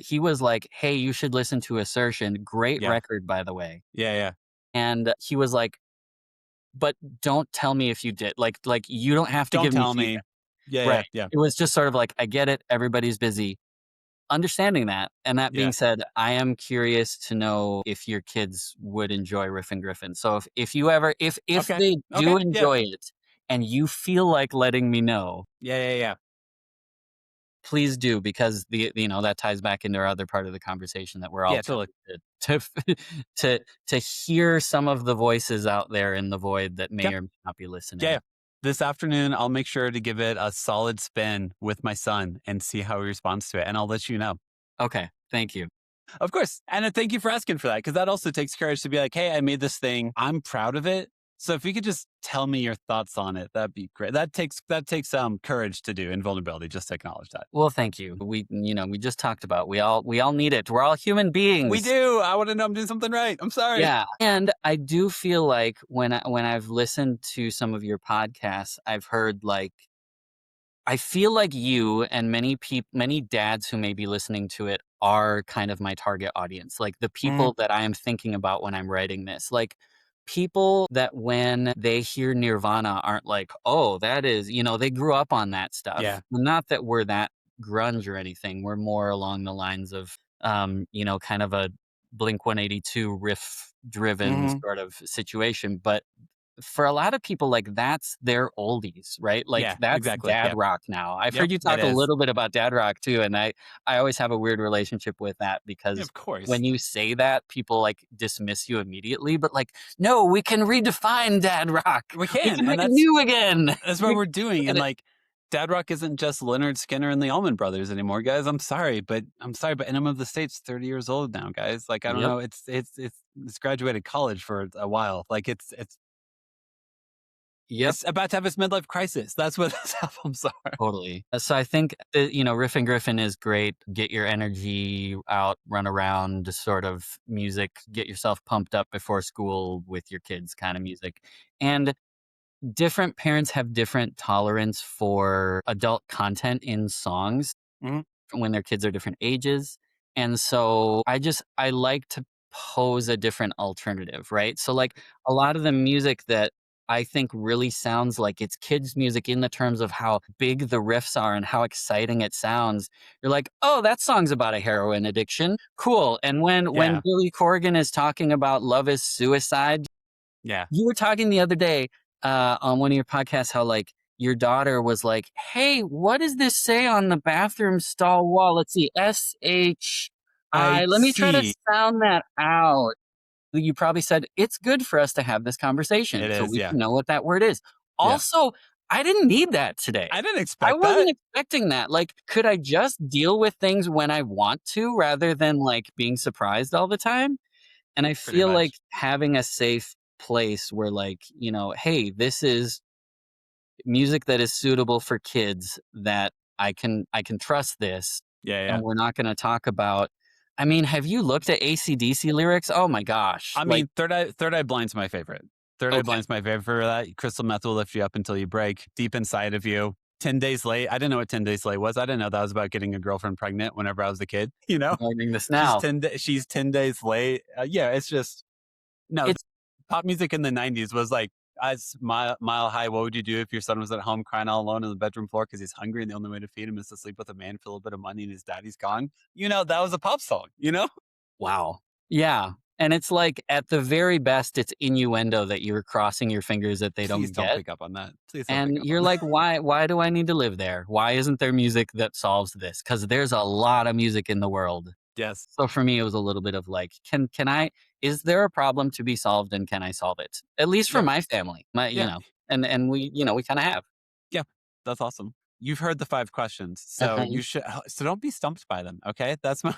he was like, "Hey, you should listen to Assertion. Great Yeah. record, by the way." Yeah. Yeah. And he was like, "But don't tell me if you did. Like, you don't have to Don't give me tell me. feedback." Yeah. Yeah. Right. Yeah. It was just sort of like, "I get it. Everybody's busy." Understanding that, and that being Yeah. said, I am curious to know if your kids would enjoy Riffin Griffin. So if you ever if Okay. they do Okay. Yeah. enjoy it and you feel like letting me know, Yeah. Yeah. Yeah. please do because that ties back into our other part of the conversation that we're all Yeah. trying Totally. to hear some of the voices out there in the void that Yeah. may or may not be Yeah. listening. Yeah. This afternoon, I'll make sure to give it a solid spin with my son and see how he responds to it. And I'll let you know. Okay, thank you. Of course. And thank you for asking for that because that also takes courage to be like, hey, I made this thing. I'm proud of it. So if you could just tell me your thoughts on it, that'd be great. That takes courage to do and vulnerability just to acknowledge that. Well, thank you. We just talked about we all need it. We're all human We beings. do. I want to know I'm doing something right. I'm sorry. Yeah, and I do feel like when I've listened to some of your podcasts, I've heard, like I feel like you and many dads who may be listening to it are kind of my target audience, like, the Mhm. people that I am thinking about when I'm writing this, like, people that when they hear Nirvana aren't like, "Oh, that is," they grew up on that stuff. Yeah. Not that we're that grunge or anything. We're more along the lines of, kind of a Blink 182 riff driven Mhm. sort of situation. But for a lot of people, like, that's their oldies, right? Like, Yeah, that's exactly. dad Yep. rock now. I've Yep, heard you it talk a is. little bit about dad rock too, and I always have a weird relationship with that Yeah, because of course. when you say that, people, like, dismiss you immediately, but, like, "No, we can redefine dad rock. We We can, can and make it new again." that's what We we're doing, get and, it. like, dad rock isn't just Leonard Skinner and the Allman Brothers anymore, guys. I'm sorry, but Enema of the State's 30 years old now, guys. Like, I don't Yep, know, it's graduated college for a while. Like, yep. it's about to have its midlife crisis. That's what those albums are. Totally. So I think that, Riffin Griffin is great. Get your energy out, run around, just sort of music, get yourself pumped up before school with your kids kind of music. And different parents have different tolerance for adult content in songs Mhm. when their kids are different ages. And so I like to pose a different alternative, right? So like a lot of the music that I think really sounds like it's kids music in the terms of how big the riffs are and how exciting it sounds. You're like, "Oh, that song's about a heroin addiction. Cool." And when Yeah, Billy Corgan is talking about love is suicide, yeah. you were talking the other day, on one of your podcasts how, like, your daughter was like, "Hey, what does this say on the bathroom stall wall? Let's see, I SHI. Let me try to see. sound that out." You probably said, "It's good for us to have this It conversation so is, we yeah. can know what that word is." Yeah. Also, I didn't need that today. I didn't I expect wasn't that. expecting that. Like, could I just deal with things when I want to rather than, like, being surprised all the time? And I Pretty feel like much. having a safe place where, like, hey, this is music that is suitable for kids that I can trust this, Yeah, and yeah. we're not gonna talk about. I mean, have you looked at AC/DC lyrics? Oh my gosh. I Like, mean, Third Eye Blind's my favorite. Third Eye okay. Blind's my favorite for that. Crystal meth will lift you up until you break. Deep inside of you. 10 Days Late. I didn't know what 10 Days Late was. I didn't know that was about getting a girlfriend pregnant whenever I was a kid, you know? Learning this She's now. 10 days late. Yeah, it's just no, It's pop music in the 90s was like, as Mile High, what would you do if your son was at home crying all alone on the bedroom floor because he's hungry and the only way to feed him is to sleep with a man for a little bit of money and his daddy's gone? That was a pop song, you know? wow. Yeah, and it's like, at the very best, it's innuendo that you're crossing your fingers that they Please don't don't get. pick up on that. Please don't And pick up you're on that. like, "Why do I need to live there? Why isn't there music that solves this? Because there's a lot of music in the world." Yes. So for me, it was a little bit of like, can I is there a problem to be solved and can I solve it? At least for Yep. my family. Yeah. And we kinda have. Yeah. That's awesome. You've heard the 5 questions, so Uh-huh. you should so don't be stumped by them, okay? That's my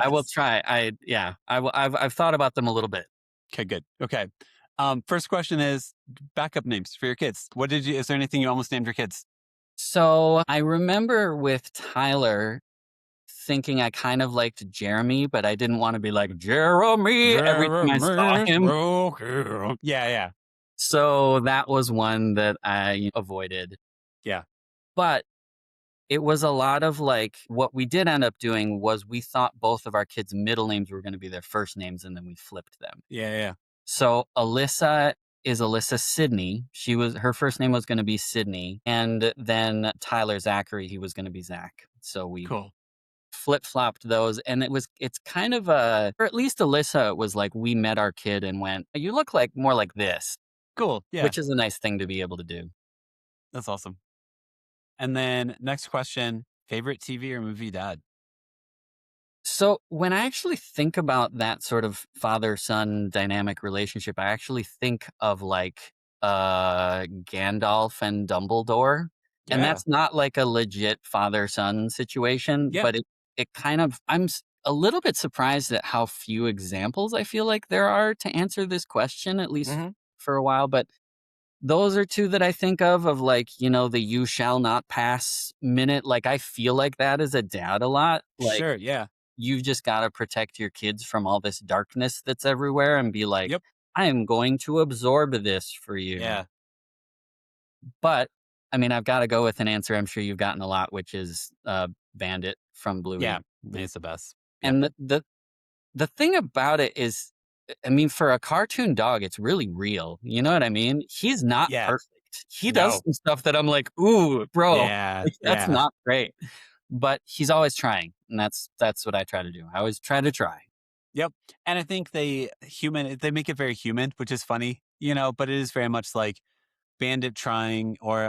I will request. try. Yeah, I've thought about them a little bit. Okay, good. Okay. First question is backup names for your kids. Is there anything you almost named your kids? So, I remember with Tyler thinking I kind of liked Jeremy, but I didn't wanna be like, "Jeremy," every time I saw Jeremy him. Rocker. Yeah, yeah, So, that was one that I avoided. yeah, But it was a lot of, like, what we did end up doing was we thought both of our kids' middle names were gonna be their first names, and then we flipped them. yeah, yeah. So, Alyssa is Alyssa Sydney. Her first name was gonna be Sydney, and then Tyler Zachary, he was gonna be Zach. So we Cool, flip-flopped those, and it's kind of a or at least Alyssa was like, we met our kid and went, "You look like more like this," cool. Yeah, which is a nice thing to be able to do. that's awesome. And then next question: favorite TV or movie dad? So when I actually think about that sort of father-son dynamic relationship, I actually think of like Gandalf and Dumbledore. And Yeah, that's not like a legit father-son situation, yeah. but it kind of a little bit surprised at how few examples I feel like there are to answer this question, at least Hmm. for a while. But those are two that I think of like, the you shall not pass minute. Like I feel like that as a dad a lot. Like Sure. Yeah. you've just got to protect your kids from all this darkness that's everywhere and be like, Yep. I am going to absorb this for you. Yeah. But I mean, I've got to go with an answer I'm sure you've gotten a lot, which is Bandit from Yeah. Bluey. It's the best. Yep. And the thing about it is I mean, for a cartoon dog, it's really real. You know what I mean? He's not Yeah. perfect. He does No. some stuff that I'm like, "Ooh, bro, Yeah. like, that's Yeah. not great." But he's always trying, and that's what I try to do. I always try to try. Yep. And I think they make it very human, which is funny, you know, but it is very much like Bandit trying or,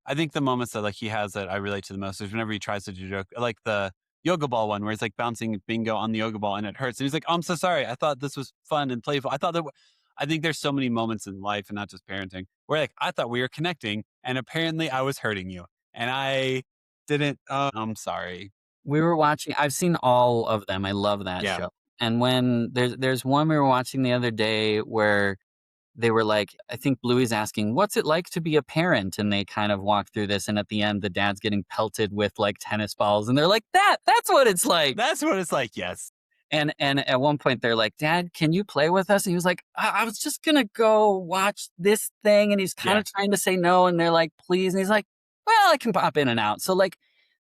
I think the moments that, like, he has that I relate to the most is whenever he tries to do a joke, like the yoga ball one where he's, like, bouncing bingo on the yoga ball and it hurts, and he's like, "Oh, I'm so sorry. I thought this was fun and playful. I thought that w" I think there's so many moments in life and not just parenting where, like, I thought we were connecting and apparently I was hurting you, and I didn't I'm sorry. We were watching I've seen all of them. I love that Yeah. show. And when there's one we were watching the other day where they were like, I think Bluey's asking, "What's it like to be a parent?" And they kind of walk through this, and at the end, the dad's getting pelted with, like, tennis balls, and they're like, That's what it's like." That's what it's like, yes. And at one point, they're like, "Dad, can you play with us?" And he was like, I was just gonna go watch this thing," and he's kinda Yeah. trying to say no, and they're like, "Please," and he's like, "Well, I can pop in and out." So, like,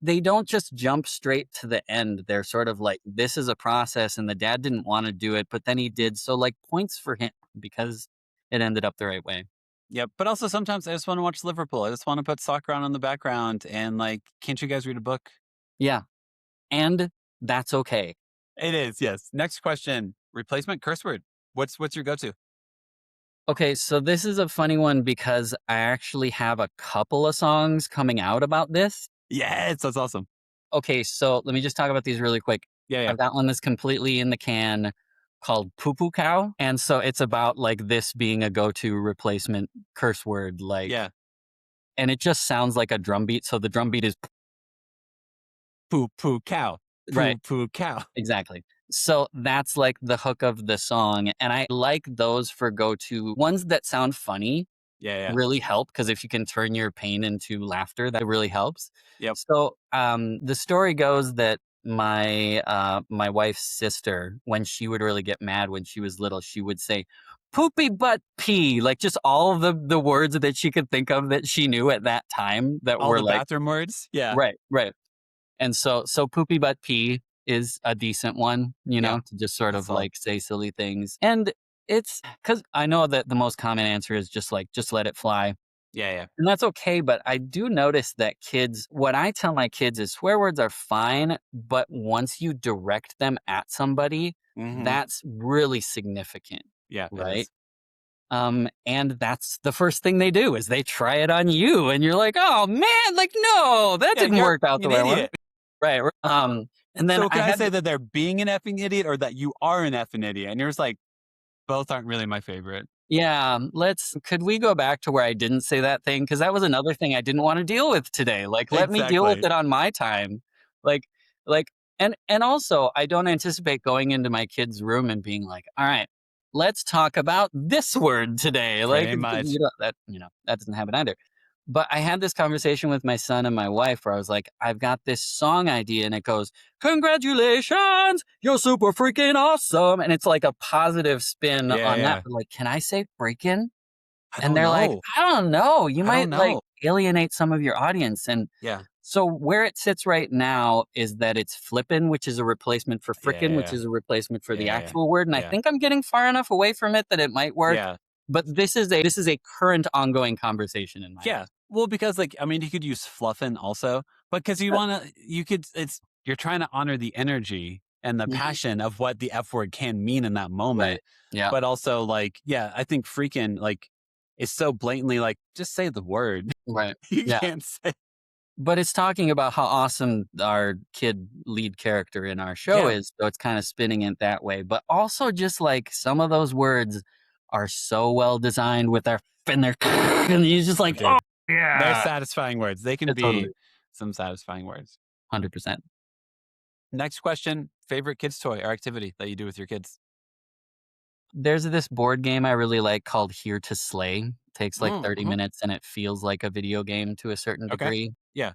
they don't just jump straight to the end. They're sort of like, this is a process, and the dad didn't wanna do it, but then he did, so, like, points for him because it ended up the right way. Yep, but also sometimes I just wanna watch Liverpool. I just wanna put soccer on in the background and, like, can't you guys read a book? Yeah, and that's okay. It is, yes. Next question, replacement curse word. What's your go-to? Okay, so this is a funny one because I actually have a couple of songs coming out about this. Yes, that's awesome. Okay, so let me just talk about these really quick. Yeah, yeah, I've got one that's completely in the can called Poo Poo Cow. And so it's about like this being a go to replacement curse word, like, yeah. and it just sounds like a drum beat. So the drum beat is Poo poo cow. Poo right. poo cow. Exactly. So that's like the hook of the song. And I like those for go to ones that sound funny Yeah, yeah. really help because if you can turn your pain into laughter, that really helps. Yep. So the story goes that my wife's sister, when she would really get mad when she was little, she would say poopy butt pee, like just all of the words that she could think of that she knew at that time that All were the like bathroom words? Yeah, right. And so poopy butt pee is a decent one, you yeah. know, to just sort That's of solid. like say silly things. And it's because I know that the most common answer is just like, just let it fly. Yeah, yeah. And that's okay. But I do notice that kids, what I tell my kids is swear words are fine. But once you direct them at somebody, Mhm. that's really significant. Yeah, it Right. is. And that's the first thing they do is they try it on you. And you're like, oh man, like, no, that Yeah, didn't you're work out the an way I wanted. idiot. Right. And then So I can I had say that they're being an effing idiot or that you are an effing idiot? And you're just like, both aren't really my favorite. yeah, could we go back to where I didn't say that thing? Because that was another thing I didn't wanna deal with today, like, let me deal with Exactly. it on my time. Like like and also, I don't anticipate going into my kid's room and being like, "Alright, let's talk about this word today." Like, Pretty much. that doesn't happen either. But I had this conversation with my son and my wife where I was like, "I've got this song idea," and it goes, "Congratulations, you're super freaking awesome," and it's like a positive spin Yeah, on that, yeah. but, like, "Can I say freaking?" I And don't they're like, know. "I don't know, you I don't might, like, know. alienate some of your audience," and Yeah. so where it sits right now is that it's flippin', which is a replacement for Yeah, frickin', which yeah, is a replacement for yeah. the Yeah, yeah. actual word, and I Yeah. think I'm getting far enough away from it that it might work, Yeah. but this is a current ongoing conversation in my Yeah. house. Well, because, like, I mean, you could use fluffin' also, but because Sure. you could it's you're trying to honor the energy and the Mhm. passion of what the F word can mean in that moment, Right. Yeah. but also, like, yeah, I think freaking, like, is so blatantly like, just say the word. Right. You Yeah. can't say But it's talking about how awesome our kid lead character in our show Yeah. is, so it's kinda spinning it that way, but also just, like, some of those words are so well designed with their and their and you're just Oh, like, "Oh, dude. They're yeah." satisfying words. They can Yeah, be totally. some satisfying words. 100%. Next question, favorite kids' toy or activity that you do with your kids? There's this board game I really like called Here to Slay. Takes, like, 30 Mhm. minutes, and it feels like a video game to a certain Okay. degree, Yeah.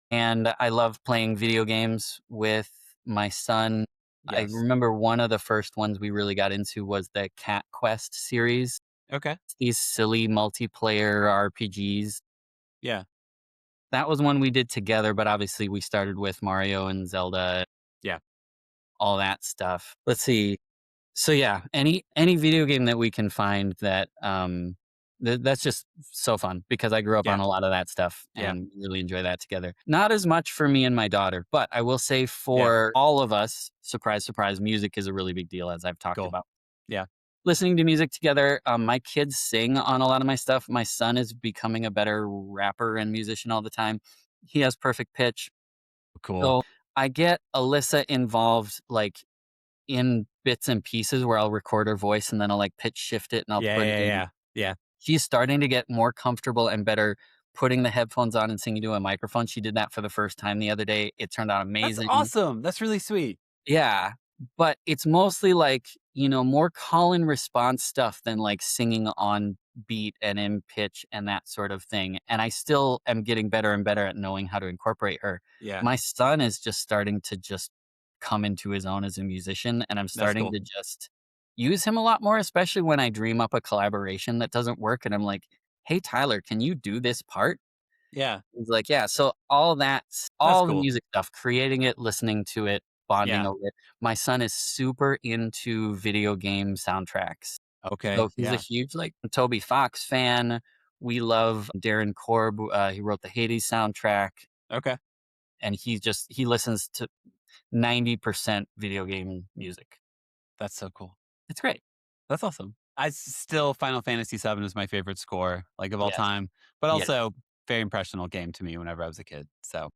and I love playing video games with my son. I Yes. remember one of the first ones we really got into was the Cat Quest series. Okay. These silly multiplayer RPGs. Yeah. That was one we did together, but obviously we started with Mario and Zelda, Yeah. all that stuff. Let's see. So yeah, any video game that we can find that that's just so fun because I grew up Yeah. on a lot of that stuff Yeah. and really enjoy that together. Not as much for me and my daughter, but I will say Yeah. for all of us, surprise, surprise, music is a really big deal, as I've talked Cool. about. Yeah. Listening to music together, my kids sing on a lot of my stuff. My son is becoming a better rapper and musician all the time. He has perfect pitch. Cool. So I get Alyssa involved like in bits and pieces where I'll record her voice and then I'll like pitch shift it and I'll Yeah. put it Yeah. in. Yeah. Yeah. She's starting to get more comfortable and better putting the headphones on and singing to a microphone. She did that for the first time the other day. It turned out That's amazing. awesome. That's really sweet. Yeah, but it's mostly like, more call and response stuff than like singing on beat and in pitch and that sort of thing. And I still am getting better and better at knowing how to incorporate her. Yeah. My son is just starting to just come into his own as a musician, and I'm That's starting cool. to just use him a lot more, especially when I dream up a collaboration that doesn't work and I'm like, "Hey Tyler, can you do this part?" Yeah. He's like, "Yeah." So all that's That's all the cool. music stuff, creating it, listening to it, bonding Yeah. over it. My son is super into video game soundtracks. Okay. So he's a Yeah. huge, like, Toby Fox fan. We love Darren Korb. He wrote the Hades soundtrack, Okay. and he listens to 90% video game music. That's so cool. It's great. That's awesome. Still Final Fantasy VII is my favorite score, like of all Yes. time, but Yeah. also very impressionable game to me whenever I was a kid. So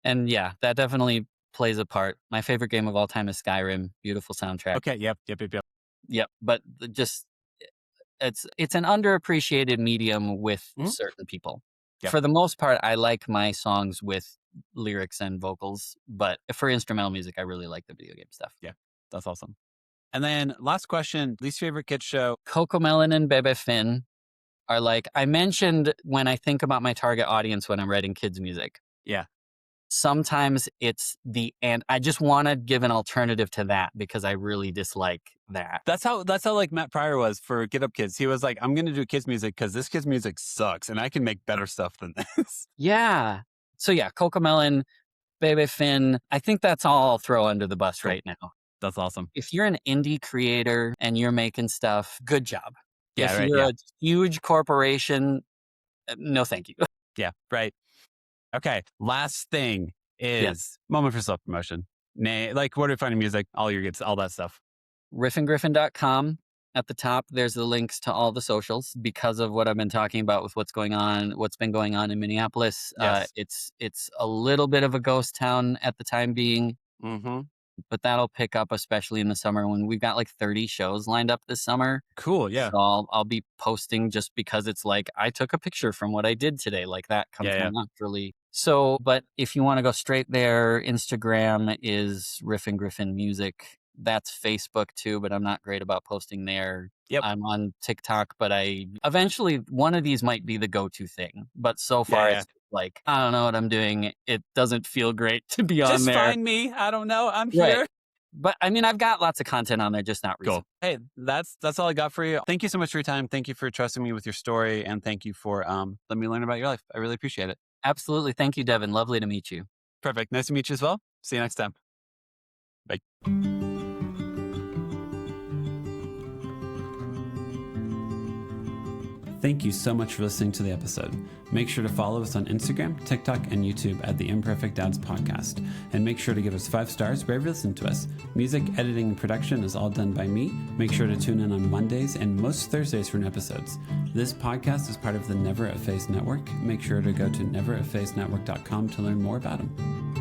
And yeah, that definitely plays a part. My favorite game of all time is Skyrim. Beautiful soundtrack. okay. Yep. Yep. Yep. Yep. Yep. But just it's an underappreciated medium with Mhm. certain people. Yep. For the most part, I like my songs with lyrics and vocals, but for instrumental music, I really like the video game stuff. Yeah. That's awesome. And then last question, least favorite kids show. Cocomelon and Bebe Finn are like I mentioned when I think about my target audience when I'm writing kids music. Yeah. Sometimes it's and I just want to give an alternative to that because I really dislike that. That's how like Matt Pryor was for Get Up Kids. He was like, I'm gonna do kids music because this kids music sucks and I can make better stuff than this. Yeah. So yeah, Cocomelon, Bebe Finn. I think that's all I'll throw under the bus Cool. right now. That's awesome. If you're an indie creator and you're making stuff, good job. Yeah, If right. you're Yeah. a huge corporation, no thank you. Yeah. Right. Okay. Last thing Yeah. is moment for self promotion. Like where do we find music? All your good, all that stuff. Riffingriffin.com. At the top, there's the links to all the socials because of what I've been talking about with what's been going on in Minneapolis. Yes. It's a little bit of a ghost town at the time being, Mm-hmm. but that'll pick up, especially in the summer when we've got like 30 shows lined up this summer. Cool. Yeah. So I'll be posting just because it's like I took a picture from what I did today. Like that comes Yeah. Yeah. more naturally. So, but if you want to go straight there, Instagram is Riffin Griffin Music. That's Facebook too, but I'm not great about posting there. Yep. I'm on TikTok, but eventually one of these might be the go-to thing. But so far Yeah. it's like I don't know what I'm doing. It doesn't feel great to be on Just there. find me. I don't know. I'm Right. here. But I mean, I've got lots of content on there, just not recent. Cool. Hey, that's all I got for you. Thank you so much for your time. Thank you for trusting me with your story, and thank you for letting me learn about your life. I really appreciate it. Absolutely. Thank you, Devin. Lovely to meet you. Perfect. Nice to meet you as well. See you next time. Bye. Thank you so much for listening to the episode. Make sure to follow us on Instagram, TikTok, and YouTube at the Imperfect Dads Podcast. And make sure to give us 5 stars wherever you listen to us. Music, editing, and production is all done by me. Make sure to tune in on Mondays and most Thursdays for new episodes. This podcast is part of the Never Effaced Network. Make sure to go to neverefacednetwork.com to learn more about them.